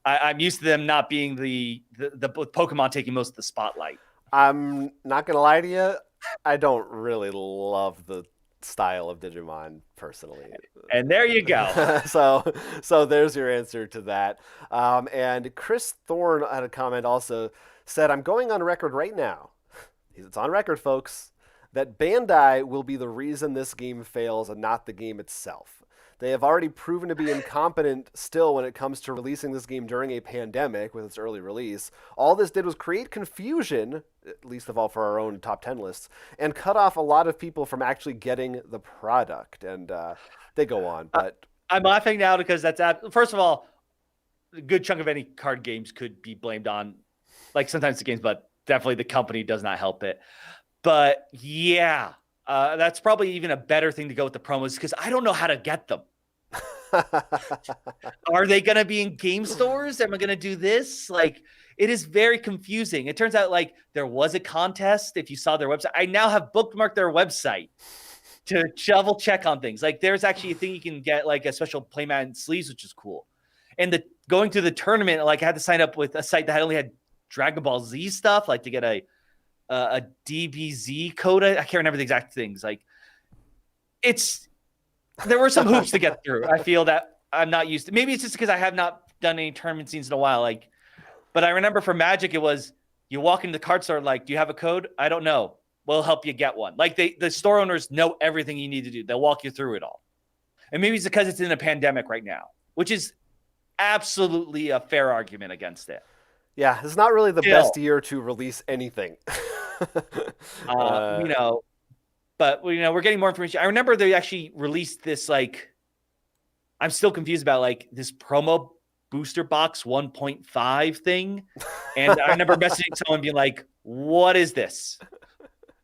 [SPEAKER 1] I'm used to them not being the Pokemon taking most of the spotlight.
[SPEAKER 2] I'm not gonna lie to you, I don't really love the style of Digimon personally.
[SPEAKER 1] And there you go.
[SPEAKER 2] so there's your answer to that. And Chris Thorne had a comment also said, "I'm going on record right now. It's on record, folks, that Bandai will be the reason this game fails and not the game itself. They have already proven to be incompetent still when it comes to releasing this game during a pandemic with its early release. All this did was create confusion, at least of all for our own top 10 lists, and cut off a lot of people from actually getting the product." And they go on, but
[SPEAKER 1] I'm laughing now because first of all, a good chunk of any card games could be blamed on, like, sometimes the games, but definitely the company does not help it. But yeah, that's probably even a better thing to go with the promos, because I don't know how to get them. Are they going to be in game stores? Am I going to do this? Like, it is very confusing. It turns out, like, there was a contest. If you saw their website, I now have bookmarked their website to double check on things. Like, there's actually a thing you can get, like a special playmat and sleeves, which is cool. And going through the tournament, like, I had to sign up with a site that only had Dragon Ball Z stuff, like to get a DBZ code. I can't remember the exact things. Like, there were some hoops to get through. I feel that I'm not used to. Maybe it's just because I have not done any tournament scenes in a while. Like, but I remember for Magic, it was you walk into the card store, like, do you have a code? I don't know. We'll help you get one. Like, the store owners know everything you need to do. They'll walk you through it all. And maybe it's because it's in a pandemic right now, which is absolutely a fair argument against it.
[SPEAKER 2] yeah, it's not really the best year to release anything.
[SPEAKER 1] you know, but we're getting more information. I remember they actually released this, like, I'm still confused about, like, this promo booster box 1.5 thing. And I remember messaging someone being like, what is this?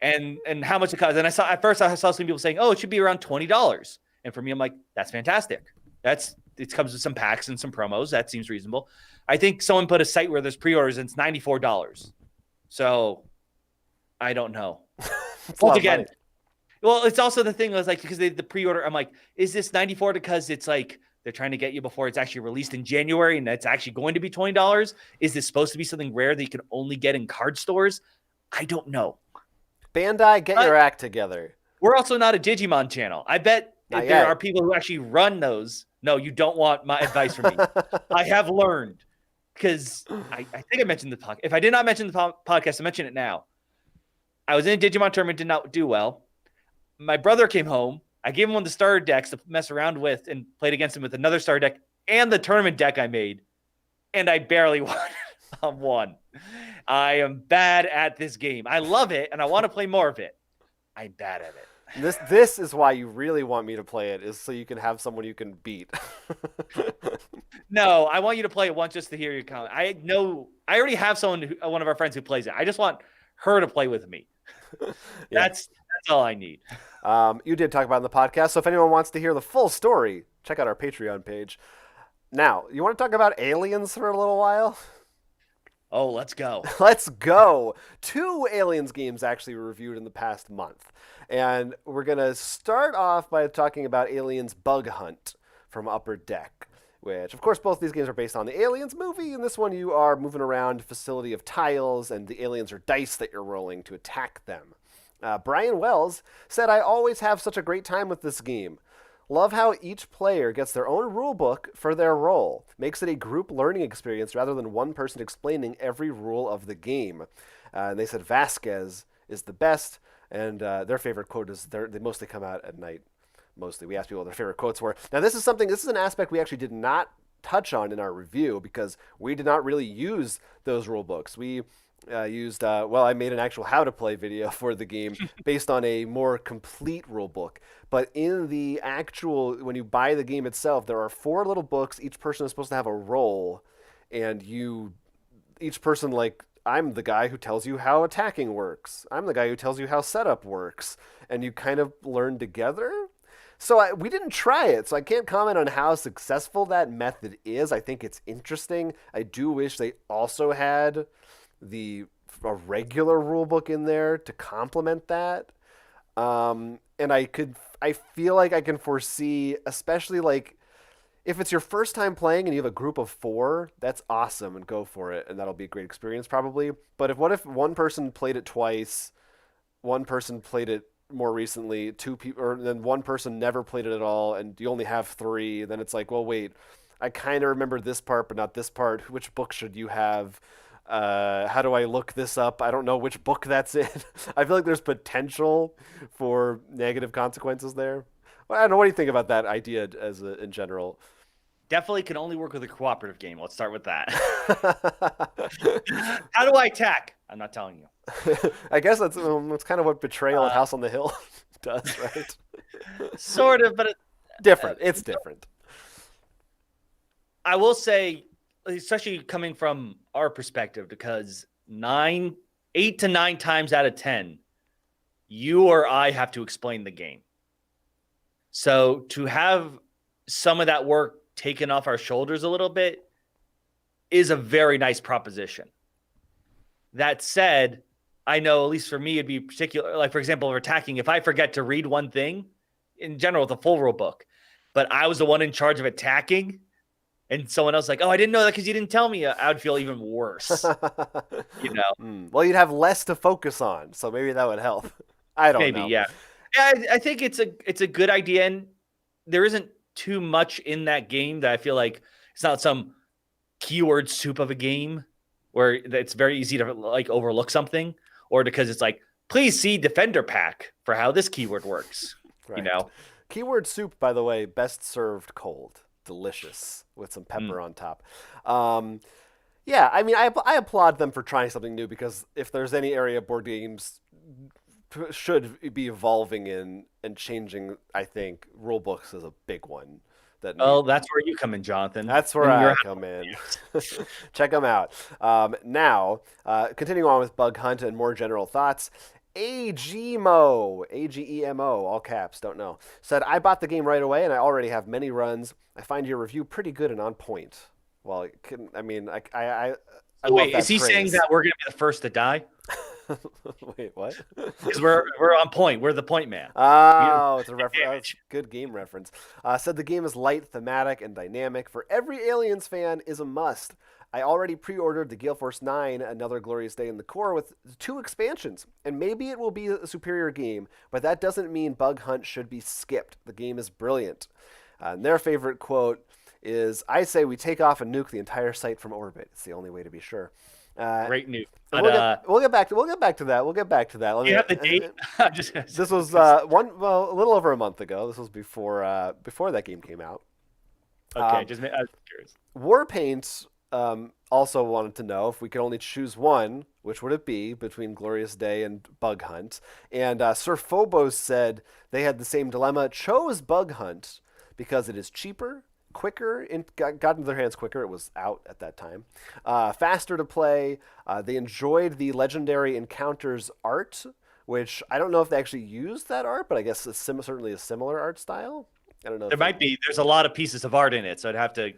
[SPEAKER 1] And how much it costs. And at first I saw some people saying, oh, it should be around $20. And for me, I'm like, that's fantastic. It comes with some packs and some promos. That seems reasonable. I think someone put a site where there's pre-orders and it's $94. So I don't know. Once again, well, it's also the thing was, like, because the pre-order, I'm like, is this $94 because it's like they're trying to get you before it's actually released in January and that's actually going to be $20? Is this supposed to be something rare that you can only get in card stores? I don't know.
[SPEAKER 2] Bandai, get your act together.
[SPEAKER 1] We're also not a Digimon channel. I bet there are people who actually run those. No, you don't want my advice from me. I have learned, because I think I mentioned the podcast. If I did not mention the podcast, I mention it now. I was in a Digimon tournament, did not do well. My brother came home. I gave him one of the starter decks to mess around with and played against him with another starter deck and the tournament deck I made. And I barely won. I am bad at this game. I love it, and I want to play more of it. I'm bad at it.
[SPEAKER 2] This is why you really want me to play it, is so you can have someone you can beat.
[SPEAKER 1] No, I want you to play it once just to hear your comment. I already have one of our friends who plays it. I just want her to play with me. That's all I need.
[SPEAKER 2] You did talk about it in the podcast, so if anyone wants to hear the full story, check out our Patreon page. Now, you want to talk about Aliens for a little while?
[SPEAKER 1] Oh, let's go.
[SPEAKER 2] Let's go. 2 Aliens games actually were reviewed in the past month. And we're going to start off by talking about Aliens Bug Hunt from Upper Deck, which, of course, both these games are based on the Aliens movie. In this one, you are moving around a facility of tiles, and the aliens are dice that you're rolling to attack them. Brian Wells said, I always have such a great time with this game. Love how each player gets their own rule book for their role. Makes it a group learning experience rather than one person explaining every rule of the game. And they said Vasquez is the best, and their favorite quote is, they mostly come out at night. Mostly. We asked people what their favorite quotes were. Now, this is an aspect we actually did not touch on in our review because we did not really use those rule books. We used I made an actual how to play video for the game based on a more complete rule book. But in the actual, when you buy the game itself, there are 4 little books. Each person is supposed to have a role, and each person, like, I'm the guy who tells you how attacking works. I'm the guy who tells you how setup works, and you kind of learn together. So we didn't try it, so I can't comment on how successful that method is. I think it's interesting. I do wish they also had a regular rule book in there to complement that. And I feel like I can foresee, especially like if it's your first time playing and you have a group of 4, that's awesome and go for it, and that'll be a great experience probably. But what if one person played it twice, one person played it more recently, 2 people, or then one person never played it at all, and you only have 3? Then it's like, well, wait, I kind of remember this part, but not this part. Which book should you have? How do I look this up? I don't know which book that's in. I feel like there's potential for negative consequences there. Well, I don't know. What do you think about that idea in general?
[SPEAKER 1] Definitely can only work with a cooperative game. Let's start with that. How do I attack? I'm not telling you.
[SPEAKER 2] I guess that's kind of what Betrayal at House on the Hill does, right?
[SPEAKER 1] Sort of, but
[SPEAKER 2] different. It's different.
[SPEAKER 1] I will say, especially coming from our perspective, because 8 to 9 times out of 10, you or I have to explain the game. So to have some of that work taken off our shoulders a little bit is a very nice proposition. That said, I know, at least for me, it'd be particular. Like, for example, for attacking, if I forget to read one thing, in general, the full rule book, but I was the one in charge of attacking, and someone else like, oh, I didn't know that because you didn't tell me, I would feel even worse.
[SPEAKER 2] Well, you'd have less to focus on, so maybe that would help. I don't know.
[SPEAKER 1] Maybe, yeah. I think it's a good idea, and there isn't too much in that game that I feel like it's not some keyword soup of a game where it's very easy to like overlook something, or because it's like, please see Defender Pack for how this keyword works. Right.
[SPEAKER 2] Keyword soup, by the way, best served cold, delicious with some pepper on top. Yeah, I mean, I applaud them for trying something new, because if there's any area board games should be evolving in and changing, I think rule books is a big one.
[SPEAKER 1] That's where you come in, Jonathan.
[SPEAKER 2] That's where I come in. Check them out. Now, continuing on with Bug Hunt and more general thoughts, AGEMO, AGEMO, all caps, don't know, said, I bought the game right away and I already have many runs. I find your review pretty good and on point. Well, I
[SPEAKER 1] wait, is he saying that we're going to be the first to die?
[SPEAKER 2] Wait, what?
[SPEAKER 1] Because we're on point. We're the point man.
[SPEAKER 2] Oh, it's a reference. Good game reference. Said the game is light, thematic, and dynamic. For every Aliens fan, is a must. I already pre-ordered the Gale Force 9, Another Glorious Day in the Core, with 2 expansions, and maybe it will be a superior game, but that doesn't mean Bug Hunt should be skipped. The game is brilliant. And their favorite quote is, I say we take off and nuke the entire site from orbit. It's the only way to be sure.
[SPEAKER 1] Great nuke.
[SPEAKER 2] But, we'll get back to that.
[SPEAKER 1] Do you have the date?
[SPEAKER 2] This was a little over a month ago. This was before that game came out.
[SPEAKER 1] Okay, I was curious.
[SPEAKER 2] Warpaint also wanted to know if we could only choose one, which would it be between Glorious Day and Bug Hunt? And Sir Phobos said they had the same dilemma, chose Bug Hunt because it is cheaper, quicker, and got into their hands quicker. It was out at that time. Faster to play. They enjoyed the Legendary Encounters art, which I don't know if they actually used that art, but I guess it's certainly a similar art style. I don't know.
[SPEAKER 1] There might be. There's a lot of pieces of art in it, so I'd have to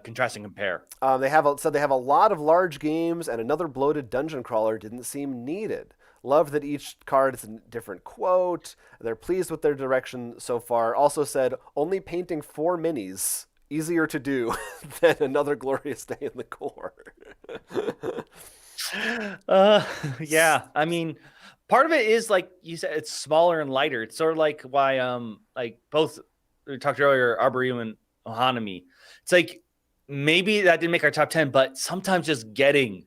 [SPEAKER 1] contrast and compare.
[SPEAKER 2] They have a lot of large games, and another bloated dungeon crawler didn't seem needed. Love that each card is a different quote. They're pleased with their direction so far. Also said, only painting 4 minis, easier to do than Another Glorious Day in the Core.
[SPEAKER 1] Yeah, I mean, part of it is, like you said, it's smaller and lighter. It's sort of like why, like both we talked earlier, Arboretum and Ohanami. It's like, maybe that didn't make our top 10, but sometimes just getting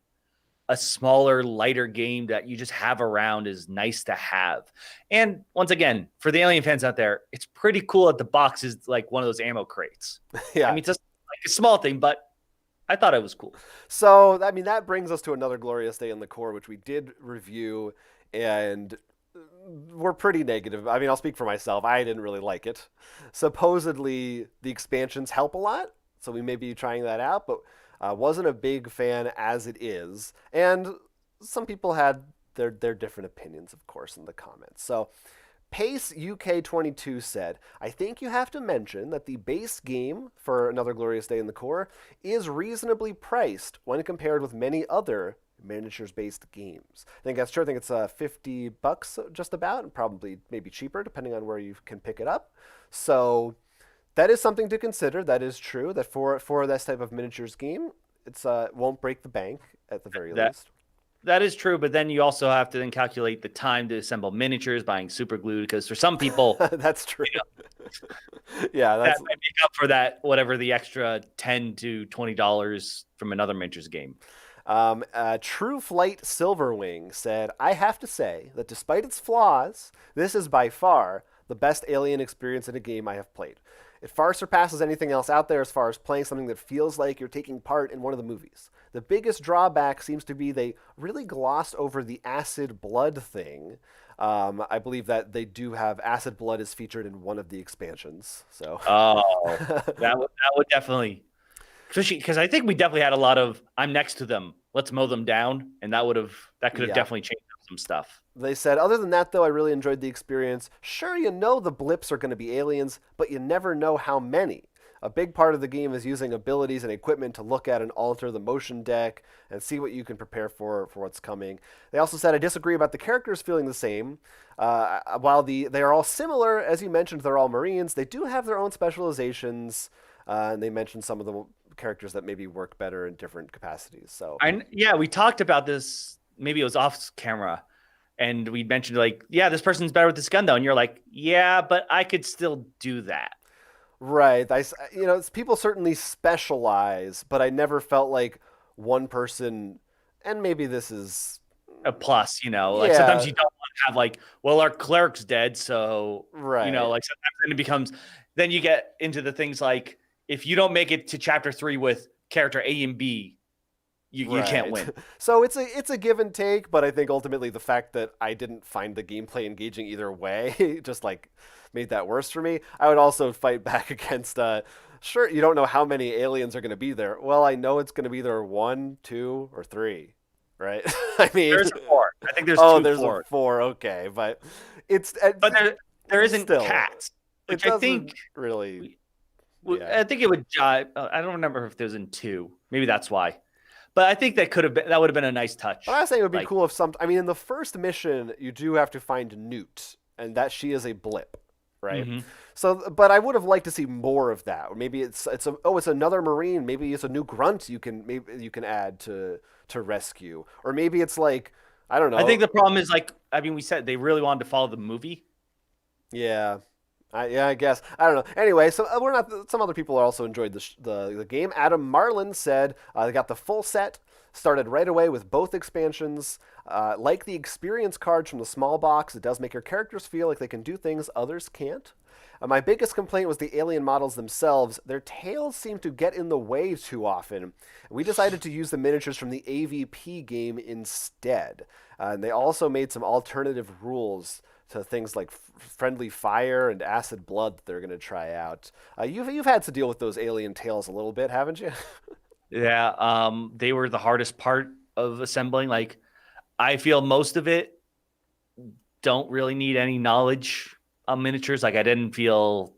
[SPEAKER 1] a smaller, lighter game that you just have around is nice to have. And once again, for the Alien fans out there, it's pretty cool that the box is like one of those ammo crates.
[SPEAKER 2] Yeah.
[SPEAKER 1] I mean, just a small thing, but I thought it was cool.
[SPEAKER 2] So, I mean, that brings us to another glorious day in the core, which we did review, and we're pretty negative. I mean, I'll speak for myself. I didn't really like it. Supposedly, the expansions help a lot, so we may be trying that out, but wasn't a big fan as it is. And some people had their different opinions, of course, in the comments. So, Pace UK22 said, I think you have to mention that the base game for Another Glorious Day in the Core is reasonably priced when compared with many other miniatures based games. I think that's true. I think it's $50 just about, and probably maybe cheaper depending on where you can pick it up. So that is something to consider. That is true. That for this type of miniatures game, it's won't break the bank at the very
[SPEAKER 1] That
[SPEAKER 2] least.
[SPEAKER 1] that is true, but then you also have to then calculate the time to assemble miniatures, buying super glue, because for some people,
[SPEAKER 2] That's true.
[SPEAKER 1] you know,
[SPEAKER 2] Yeah,
[SPEAKER 1] that
[SPEAKER 2] that's
[SPEAKER 1] might make up for that whatever the extra $10 to $20 from another miniatures game.
[SPEAKER 2] True Flight Silverwing said, I have to say that despite its flaws, this is by far the best Alien experience in a game I have played. It far surpasses anything else out there as far as playing something that feels like you're taking part in one of the movies. The biggest drawback seems to be they really glossed over the acid blood thing. I believe that they do have acid blood is featured in one of the expansions. So,
[SPEAKER 1] Oh, that would definitely, especially because I think we definitely had a lot of "I'm next to them, let's mow them down," and that could have
[SPEAKER 2] yeah.
[SPEAKER 1] definitely changed up some stuff.
[SPEAKER 2] They said, other than that, though, I really enjoyed the experience. Sure, you know the blips are going to be aliens, but you never know how many. A big part of the game is using abilities and equipment to look at and alter the motion deck and see what you can prepare for what's coming. They also said, I disagree about the characters feeling the same. While they are all similar, as you mentioned, they're all Marines, they do have their own specializations, and they mentioned some of the characters that maybe work better in different capacities. So,
[SPEAKER 1] Yeah, we talked about this. Maybe it was off camera, and we mentioned like, yeah, this person's better with this gun though, and you're like, yeah, but I could still do that.
[SPEAKER 2] right. People certainly specialize, but I never felt like one person, and maybe this is,
[SPEAKER 1] A plus, like sometimes
[SPEAKER 2] yeah,
[SPEAKER 1] you don't want to have like, well, our cleric's dead, so
[SPEAKER 2] right.
[SPEAKER 1] like sometimes then it becomes, then you get into the things like if you don't make it to chapter 3 with character A and B, you can't
[SPEAKER 2] Right.
[SPEAKER 1] win.
[SPEAKER 2] So it's a give and take, but I think ultimately the fact that I didn't find the gameplay engaging either way just like made that worse for me. I would also fight back against sure, you don't know how many aliens are going to be there. Well, I know it's going to be there one, two, or three, right? I mean,
[SPEAKER 1] There's a 4. I think there's
[SPEAKER 2] oh,
[SPEAKER 1] two
[SPEAKER 2] there's a
[SPEAKER 1] 4.
[SPEAKER 2] four. Okay, but it's
[SPEAKER 1] But there isn't
[SPEAKER 2] still
[SPEAKER 1] cats,
[SPEAKER 2] it
[SPEAKER 1] which I think
[SPEAKER 2] doesn't really. Yeah.
[SPEAKER 1] I think it would jive. I don't remember if there's in 2. Maybe that's why. But I think that would have been a nice
[SPEAKER 2] But I
[SPEAKER 1] touch.
[SPEAKER 2] was saying it would be
[SPEAKER 1] Like,
[SPEAKER 2] cool if I mean, in the first mission, you do have to find Newt, and that she is a blip, right?
[SPEAKER 1] mhm.
[SPEAKER 2] So, but I would have liked to see more of that. Or maybe it's another Marine. Maybe it's a new grunt you can add to rescue, or maybe it's like I don't
[SPEAKER 1] I
[SPEAKER 2] know.
[SPEAKER 1] think the problem is like, I mean, we said they really wanted to follow the movie.
[SPEAKER 2] Yeah. I guess I don't know. Anyway, so we're not. Some other people also enjoyed the game. Adam Marlin said they got the full set, started right away with both expansions. Like the experience cards from the small box, it does make your characters feel like they can do things others can't. My biggest complaint was the alien models themselves. Their tails seem to get in the way too often. We decided to use the miniatures from the AVP game instead. And they also made some alternative rules to things like friendly fire and acid blood that they're going to try out. You've had to deal with those alien tails a little bit, haven't you?
[SPEAKER 1] Yeah, they were the hardest part of assembling. Like, I feel most of it don't really need any knowledge on miniatures. Like, I didn't feel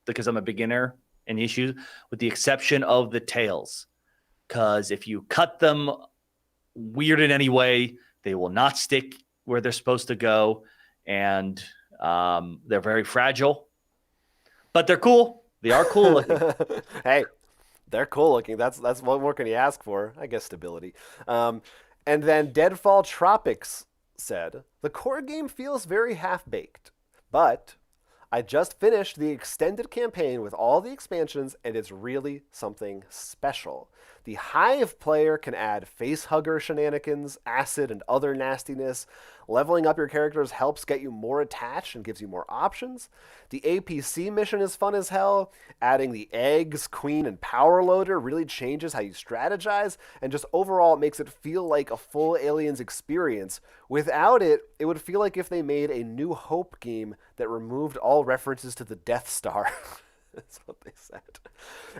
[SPEAKER 1] because I'm a beginner in issues, with the exception of the tails. Because if you cut them weird in any way, they will not stick where they're supposed to go, and they're very fragile. But they're cool. They are cool looking.
[SPEAKER 2] Hey, they're cool looking. That's what more can you ask for? I guess stability. And then Deadfall Tropics said the core game feels very half baked, but I just finished the extended campaign with all the expansions, and it's really something special. The Hive player can add face hugger shenanigans, acid, and other nastiness. Leveling up your characters helps get you more attached and gives you more options. The APC mission is fun as hell. Adding the eggs, queen, and power loader really changes how you strategize, and just overall it makes it feel like a full Aliens experience. Without it, it would feel like if they made a New Hope game that removed all references to the Death Star. That's what they said.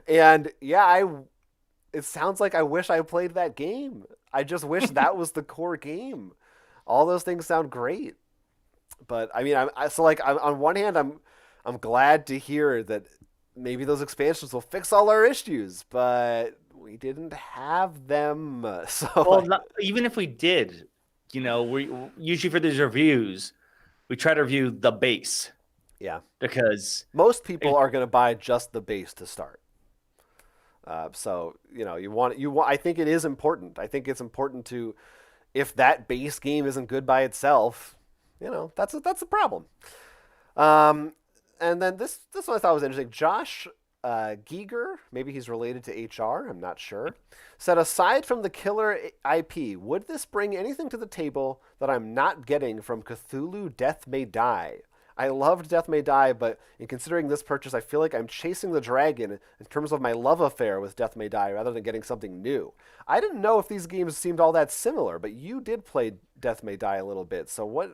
[SPEAKER 2] And yeah, it sounds like I wish I played that game. I just wish that was the core game. All those things sound great. But I mean, on one hand, I'm glad to hear that maybe those expansions will fix all our issues, but we didn't have them. So
[SPEAKER 1] Well, even if we did, we usually for these reviews, we try to review the base
[SPEAKER 2] yeah,
[SPEAKER 1] because
[SPEAKER 2] most people are going to buy just the base to start. So you want. I think it is important. I think it's important to, if that base game isn't good by itself, that's a problem. And then this one I thought was interesting. Josh Giger, maybe he's related to HR, I'm not sure, said, aside from the killer IP, would this bring anything to the table that I'm not getting from Cthulhu Death May Die? I loved Death May Die, but in considering this purchase, I feel like I'm chasing the dragon in terms of my love affair with Death May Die rather than getting something new. I didn't know if these games seemed all that similar, but you did play Death May Die a little bit. So what's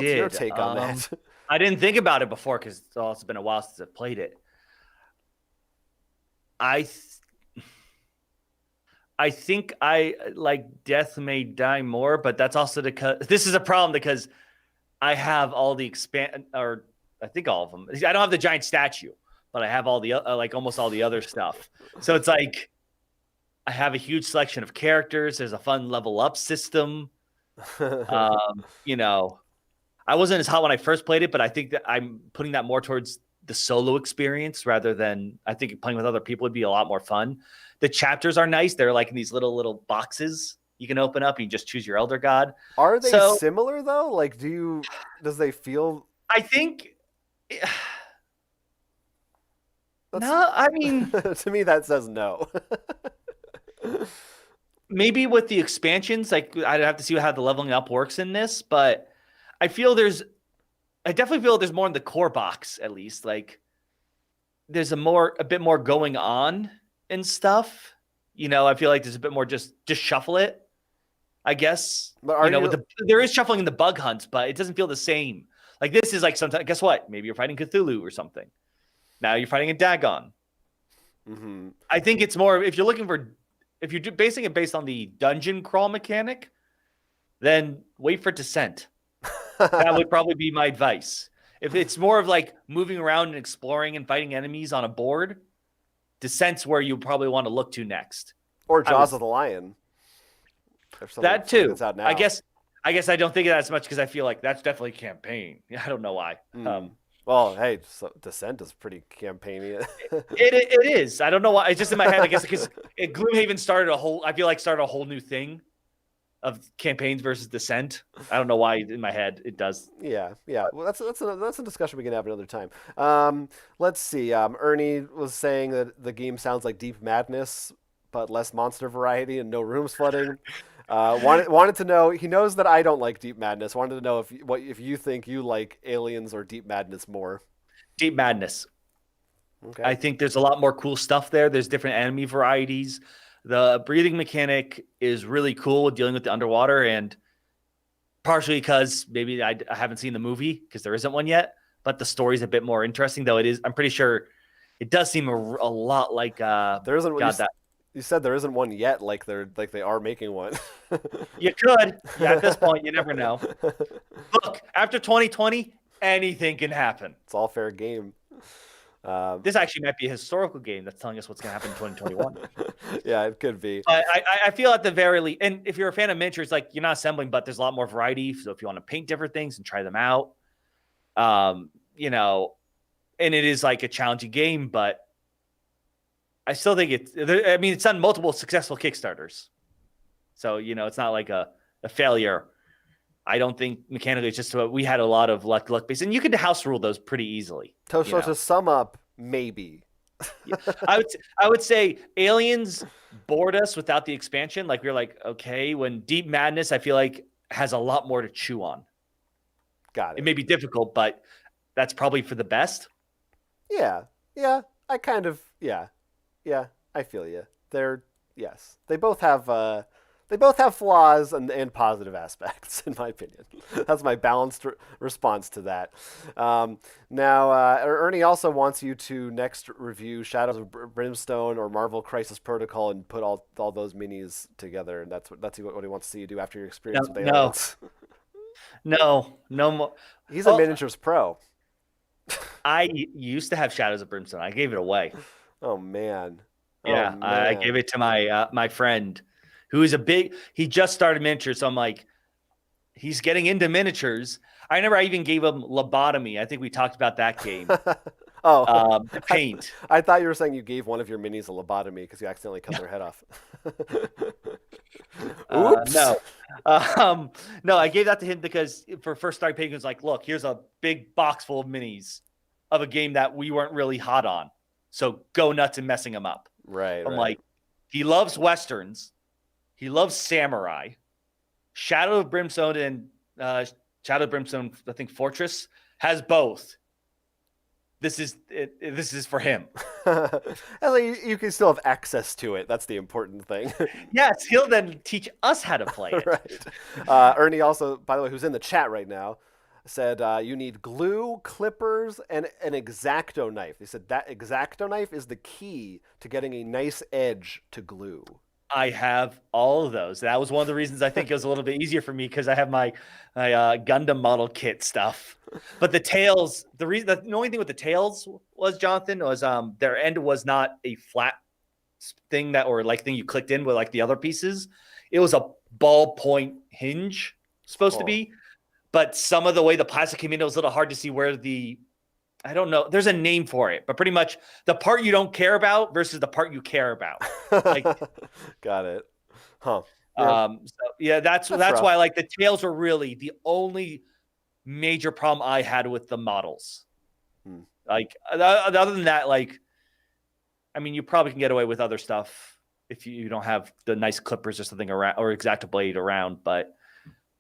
[SPEAKER 2] your take on that?
[SPEAKER 1] I didn't think about it before because it's also been a while since I've played it. I think I like Death May Die more, but that's also because this is a problem because I have all the I think all of them. I don't have the giant statue, but I have all the almost all the other stuff. So it's like I have a huge selection of characters. There's a fun level up system. I wasn't as hot when I first played it, but I think that I'm putting that more towards the solo experience rather than I think playing with other people would be a lot more fun. The chapters are nice. They're like in these little boxes you can open up and you just choose your elder god.
[SPEAKER 2] Are they similar though? Like, does they feel?
[SPEAKER 1] I think. No, I mean,
[SPEAKER 2] to me that says no.
[SPEAKER 1] Maybe with the expansions, like I'd have to see how the leveling up works in this, but I definitely feel there's more in the core box, at least. Like there's a bit more going on and stuff. I feel like there's a bit more just shuffle it, I guess. But there is shuffling in the bug hunts, but it doesn't feel the same. Like this is like sometimes, guess what? Maybe you're fighting Cthulhu or something. Now you're fighting a Dagon.
[SPEAKER 2] Mm-hmm.
[SPEAKER 1] I think it's more if you're basing it based on the dungeon crawl mechanic, then wait for Descent. That would probably be my advice. If it's more of like moving around and exploring and fighting enemies on a board, Descent's where you probably want to look to next.
[SPEAKER 2] Or Jaws of the Lion.
[SPEAKER 1] That too.
[SPEAKER 2] That's out now.
[SPEAKER 1] I guess I don't think of that as much because I feel like that's definitely campaign. I don't know why.
[SPEAKER 2] Well, hey, Descent is pretty campaigny.
[SPEAKER 1] It is. I don't know why. It's just in my head. I guess because Gloomhaven started a whole new thing of campaigns versus Descent. I don't know why in my head it does.
[SPEAKER 2] Yeah. Well, that's a discussion we can have another time. Let's see. Ernie was saying that the game sounds like Deep Madness, but less monster variety and no rooms flooding. Wanted to know. He knows that I don't like Deep Madness. Wanted to know if you think you like Aliens or Deep Madness more.
[SPEAKER 1] Deep Madness.
[SPEAKER 2] Okay.
[SPEAKER 1] I think there's a lot more cool stuff there. There's different enemy varieties. The breathing mechanic is really cool with dealing with the underwater, and partially because maybe I haven't seen the movie because there isn't one yet, but the story's a bit more interesting, though it is. I'm pretty sure it does seem a lot like
[SPEAKER 2] there isn't one. You said there isn't one yet, like they are making one.
[SPEAKER 1] You could. Yeah, at this point, you never know. Look, after 2020, anything can happen.
[SPEAKER 2] It's all fair game.
[SPEAKER 1] This actually might be a historical game that's telling us what's going to happen in 2021.
[SPEAKER 2] Yeah, it could be.
[SPEAKER 1] But I feel at the very least, and if you're a fan of miniatures, like you're not assembling, but there's a lot more variety. So if you want to paint different things and try them out, and it is like a challenging game, but I still think it's on multiple successful Kickstarters. So, it's not like a failure. I don't think mechanically it's just we had a lot of luck based, and you could house rule those pretty easily.
[SPEAKER 2] So to sum up, maybe
[SPEAKER 1] Yeah. I would say Aliens bored us without the expansion. Like we were like, okay, when Deep Madness, I feel like has a lot more to chew on.
[SPEAKER 2] Got
[SPEAKER 1] It
[SPEAKER 2] it.
[SPEAKER 1] may be difficult, but that's probably for the best.
[SPEAKER 2] Yeah, yeah. I kind of yeah, yeah. I feel you. They're yes. They both have flaws and positive aspects, in my opinion. That's my balanced response to that. Now, Ernie also wants you to next review Shadows of Brimstone or Marvel Crisis Protocol and put all those minis together, and that's what he wants to see you do after your
[SPEAKER 1] No,
[SPEAKER 2] experience with
[SPEAKER 1] no,
[SPEAKER 2] Aliens.
[SPEAKER 1] no more.
[SPEAKER 2] He's a
[SPEAKER 1] Oh,
[SPEAKER 2] miniatures pro.
[SPEAKER 1] used to have Shadows of Brimstone. I gave it away.
[SPEAKER 2] Oh man. Oh
[SPEAKER 1] Yeah, I gave
[SPEAKER 2] man.
[SPEAKER 1] it to my friend, who is a big. He just started miniatures, so I'm like, he's getting into miniatures. I remember I even gave him Lobotomy. I think we talked about that game.
[SPEAKER 2] Oh,
[SPEAKER 1] To paint.
[SPEAKER 2] I thought you were saying you gave one of your minis a lobotomy because you accidentally cut their head off. Oops.
[SPEAKER 1] No, no, I gave that to him because for first start painting, it was like, look, here's a big box full of minis of a game that we weren't really hot on. So go nuts and messing them up.
[SPEAKER 2] Right,
[SPEAKER 1] I'm
[SPEAKER 2] right.
[SPEAKER 1] like, he loves westerns, he loves samurai, Shadow of Brimstone and Shadow of Brimstone, I think Fortress has both. This is it, this is for him.
[SPEAKER 2] And like, you can still have access to it. That's the important thing.
[SPEAKER 1] Yes, he'll then teach us how to play it.
[SPEAKER 2] Right. Ernie also, by the way, who's in the chat right now, said you need glue, clippers, and an X-Acto knife. They said that X-Acto knife is the key to getting a nice edge to glue.
[SPEAKER 1] I have all of those. That was one of the reasons I think it was a little bit easier for me because I have my Gundam model kit stuff. But the tails, the only thing with the tails was, Jonathan, was their end was not a flat thing that or like thing you clicked in with like the other pieces. It was a ballpoint hinge supposed to
[SPEAKER 2] Oh.
[SPEAKER 1] be, but some of the way the plastic came in, it was a little hard to see where the I don't know. There's a name for it, but pretty much the part you don't care about versus the part you care about. Like
[SPEAKER 2] Got it. Huh. Yeah,
[SPEAKER 1] So yeah, that's
[SPEAKER 2] that's
[SPEAKER 1] that's why
[SPEAKER 2] rough.
[SPEAKER 1] like the tails were really the only major problem I had with the models.
[SPEAKER 2] Hmm.
[SPEAKER 1] Like other than that, like I mean, you probably can get away with other stuff if you don't have the nice clippers or something around or X-Acto blade around. But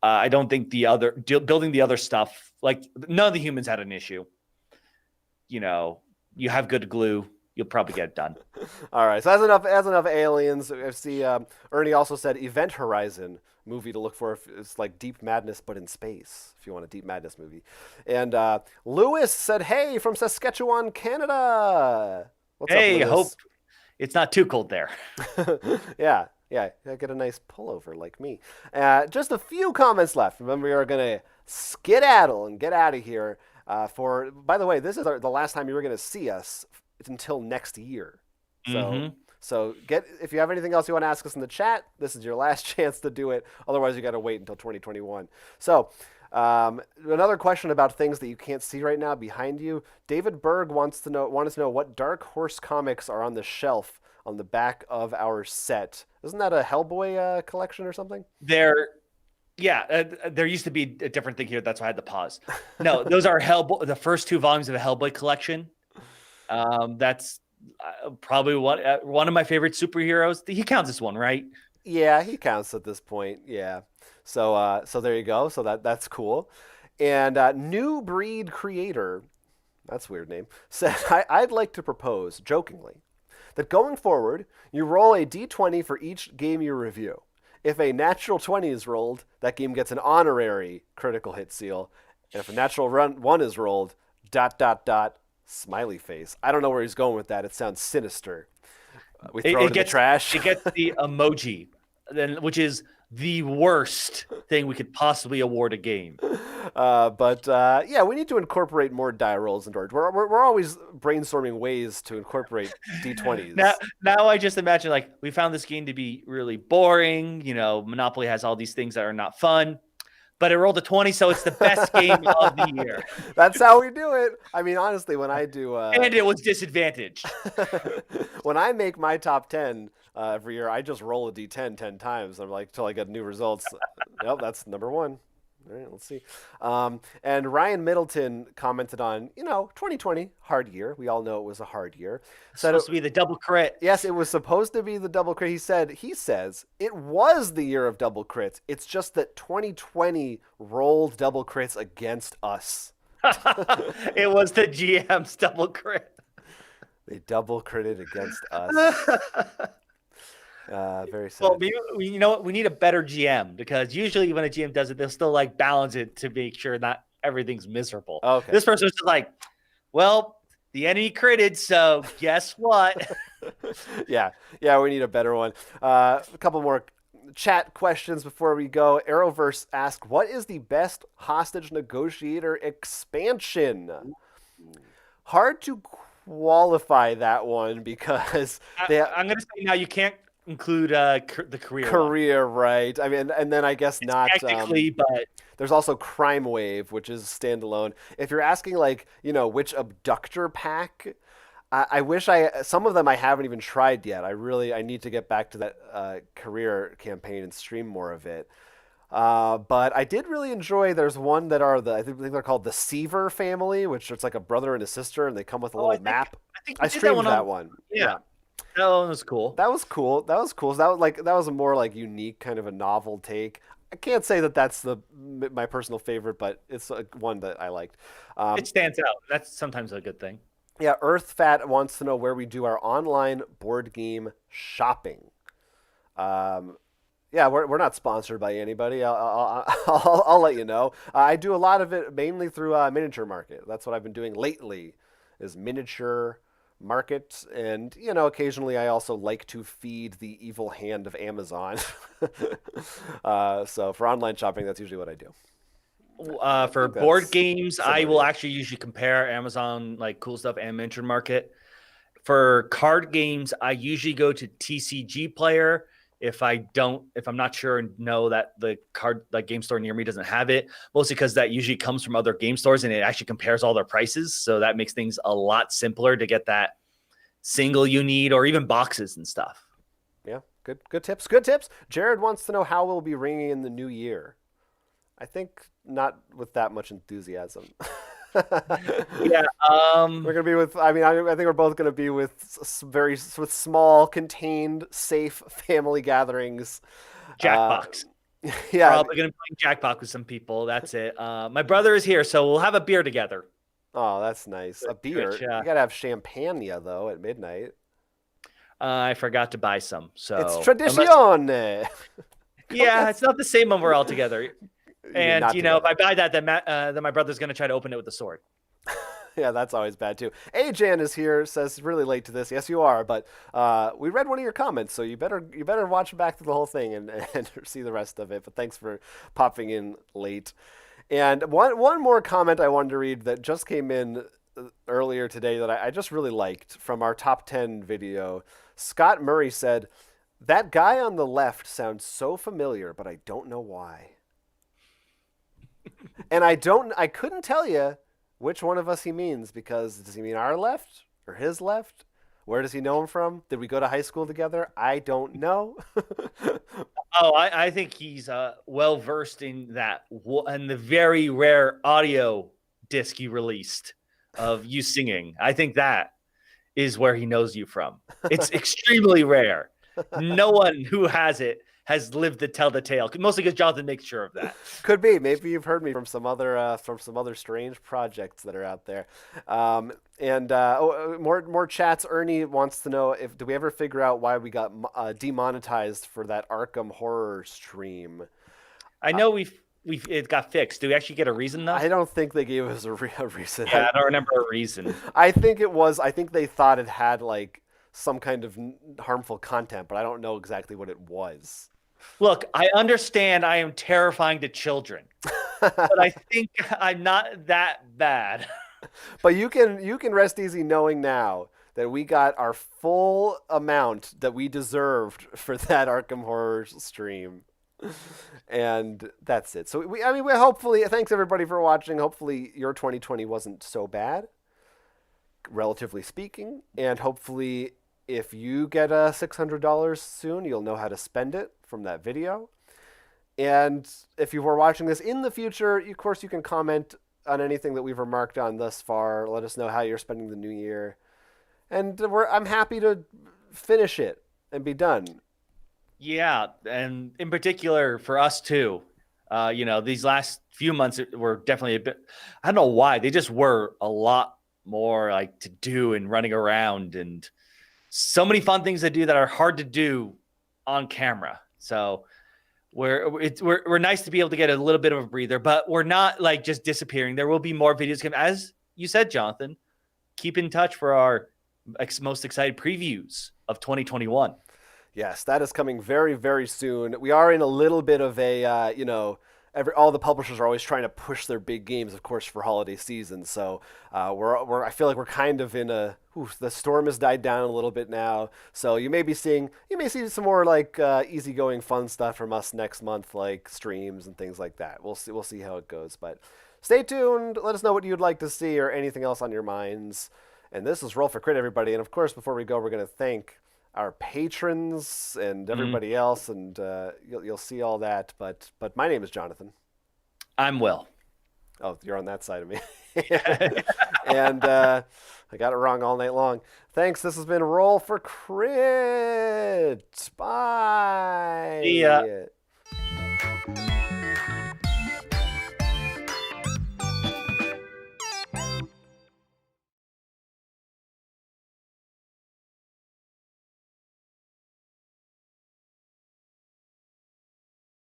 [SPEAKER 1] I don't think building the other stuff like none of the humans had an issue. You know, you have good glue, you'll probably get it done.
[SPEAKER 2] All right, so that's enough aliens. I see. Ernie also said Event Horizon movie to look for. If it's like Deep Madness, but in space. If you want a Deep Madness movie, and Lewis said, "Hey, from Saskatchewan, Canada. What's up,
[SPEAKER 1] Hey, hope
[SPEAKER 2] Lewis?
[SPEAKER 1] it's not too cold there.
[SPEAKER 2] Yeah, yeah. Get a nice pullover like me. Just a few comments left. Remember, we are gonna skedaddle and get out of here. By the way, this is the last time you were gonna see us until next year. So
[SPEAKER 1] Mm-hmm.
[SPEAKER 2] so if you have anything else you want to ask us in the chat, this is your last chance to do it. Otherwise, you got to wait until 2021. So another question about things that you can't see right now behind you. David Berg wanted to know what Dark Horse comics are on the shelf on the back of our set. Isn't that a Hellboy collection or something?
[SPEAKER 1] There used to be a different thing here. That's why I had to pause. No, those are Hellboy, the first two volumes of the Hellboy collection. That's probably one of my favorite superheroes. He counts as one, right?
[SPEAKER 2] Yeah, he counts at this point. Yeah. So there you go. So that's cool. And New Breed Creator, that's a weird name, said I'd like to propose jokingly that going forward, you roll a d20 for each game you review. If a natural 20 is rolled, that game gets an honorary critical hit seal. And if a natural 1 is rolled, ... smiley face. I don't know where he's going with that. It sounds sinister. We throw it in the trash.
[SPEAKER 1] It gets the emoji, which is the worst thing we could possibly award a game.
[SPEAKER 2] But we need to incorporate more die rolls into our. We're always brainstorming ways to incorporate d20s.
[SPEAKER 1] Now I just imagine like we found this game to be really boring. You know, Monopoly has all these things that are not fun, but it rolled a 20, so it's the best game of the year.
[SPEAKER 2] That's how we do it. I mean, honestly, when I do,
[SPEAKER 1] and it was disadvantaged.
[SPEAKER 2] when I make my top 10 every year, I just roll a d10 10 times. I'm like till I get new results. Yep, that's number 1. All right, let's see. And Ryan Middleton commented on, 2020, hard year. We all know it was a hard year.
[SPEAKER 1] It's
[SPEAKER 2] Said,
[SPEAKER 1] supposed to be the double crit.
[SPEAKER 2] yes, it was supposed to be the double crit. He says, it was the year of double crits. It's just that 2020 rolled double crits against us.
[SPEAKER 1] It was the GM's double crit.
[SPEAKER 2] They double critted against us. Very sad.
[SPEAKER 1] Well, you know what? We need a better GM because usually when a GM does it, they'll still like balance it to make sure not everything's miserable.
[SPEAKER 2] Okay.
[SPEAKER 1] This person was just like, well, the enemy critted, so guess what?
[SPEAKER 2] yeah, we need a better one. A couple more chat questions before we go. Arrowverse asked, what is the best hostage negotiator expansion? Hard to qualify that one because
[SPEAKER 1] I'm going to say now you can't include the career one.
[SPEAKER 2] Right? I mean, and then I guess
[SPEAKER 1] It's
[SPEAKER 2] not
[SPEAKER 1] technically, but
[SPEAKER 2] there's also Crime Wave, which is standalone. If you're asking like, which abductor pack, I wish some of them I haven't even tried yet. I need to get back to that career campaign and stream more of it. But I did really enjoy. There's one that I think they're called the Seaver family, which it's like a brother and a sister, and they come with a little map. I streamed that one.
[SPEAKER 1] Yeah. That one was cool.
[SPEAKER 2] That was cool. So that was a more like unique kind of a novel take. I can't say that that's my personal favorite, but it's one that I liked.
[SPEAKER 1] It stands out. That's sometimes a good thing.
[SPEAKER 2] Yeah, Earthfat wants to know where we do our online board game shopping. Yeah, we're not sponsored by anybody. I'll let you know. I do a lot of it mainly through Miniature Market. That's what I've been doing lately, is Miniature Market, and occasionally I also like to feed the evil hand of Amazon. So for online shopping, that's usually what I do.
[SPEAKER 1] For board games, I will actually usually compare Amazon like cool stuff and Miniature Market. For card games, I usually go to TCG Player. If I'm not sure and know that the card like game store near me doesn't have it, mostly because that usually comes from other game stores and it actually compares all their prices. So that makes things a lot simpler to get that single you need or even boxes and stuff.
[SPEAKER 2] Yeah, good tips. Good tips. Jared wants to know how we'll be ringing in the new year. I think not with that much enthusiasm.
[SPEAKER 1] Yeah,
[SPEAKER 2] we're gonna be with. I mean, I think we're both gonna be with small, contained, safe family gatherings.
[SPEAKER 1] Jackbox.
[SPEAKER 2] Yeah,
[SPEAKER 1] probably gonna be playing Jackbox with some people. That's it. My brother is here, so we'll have a beer together.
[SPEAKER 2] Oh, that's nice. A beer. You gotta have champagne though at midnight.
[SPEAKER 1] I forgot to buy some, so
[SPEAKER 2] it's tradition.
[SPEAKER 1] Yeah, it's not the same when we're all together. And if I buy that, then my brother's gonna try to open it with a sword.
[SPEAKER 2] Yeah, that's always bad too. Ajan is here, says really late to this. Yes, you are, but we read one of your comments, so you better watch back through the whole thing and see the rest of it. But thanks for popping in late. And one more comment I wanted to read that just came in earlier today that I just really liked from our top 10 video. Scott Murray said, "That guy on the left sounds so familiar, but I don't know why." And I couldn't tell you which one of us he means, because does he mean our left or his left? Where does he know him from? Did we go to high school together? I don't know.
[SPEAKER 1] Oh, I think he's well versed in that and the very rare audio disc you released of you singing. I think that is where he knows you from. It's extremely rare. No one who has it has lived to tell the tale. Mostly because Jonathan makes sure of that.
[SPEAKER 2] Could be. Maybe you've heard me from some other strange projects that are out there. More chats. Ernie wants to know do we ever figure out why we got demonetized for that Arkham horror stream?
[SPEAKER 1] I know it got fixed. Do we actually get a reason though?
[SPEAKER 2] I don't think they gave us a reason.
[SPEAKER 1] Yeah, I don't remember a reason.
[SPEAKER 2] I think they thought it had like some kind of harmful content, but I don't know exactly what it was.
[SPEAKER 1] Look, I understand I am terrifying to children, but I think I'm not that bad.
[SPEAKER 2] But you can rest easy knowing now that we got our full amount that we deserved for that Arkham Horror stream. And that's it. So we hopefully, thanks everybody for watching. Hopefully your 2020 wasn't so bad, relatively speaking, and hopefully if you get $600 soon, you'll know how to spend it from that video. And if you were watching this in the future, of course, you can comment on anything that we've remarked on thus far. Let us know how you're spending the new year. And I'm happy to finish it and be done.
[SPEAKER 1] Yeah, and in particular for us too. These last few months were definitely a bit. I don't know why they just were a lot more like to do and running around and so many fun things to do that are hard to do on camera. So we're nice to be able to get a little bit of a breather, but we're not like just disappearing. There will be more videos coming, as you said, Jonathan. Keep in touch for our most excited previews of 2021.
[SPEAKER 2] Yes, that is coming very, very soon. We are in a little bit of a, all the publishers are always trying to push their big games, of course, for holiday season. So I feel like we're kind of in the storm has died down a little bit now. So you may see some more like easygoing, fun stuff from us next month, like streams and things like that. We'll see how it goes, but stay tuned. Let us know what you'd like to see or anything else on your minds. And this is Roll for Crit, everybody. And of course, before we go, we're going to thank our patrons and everybody else, and you'll see all that. But my name is Jonathan.
[SPEAKER 1] I'm Will.
[SPEAKER 2] Oh, you're on that side of me. And I got it wrong all night long. Thanks. This has been Roll for Crit. Bye.
[SPEAKER 1] See ya.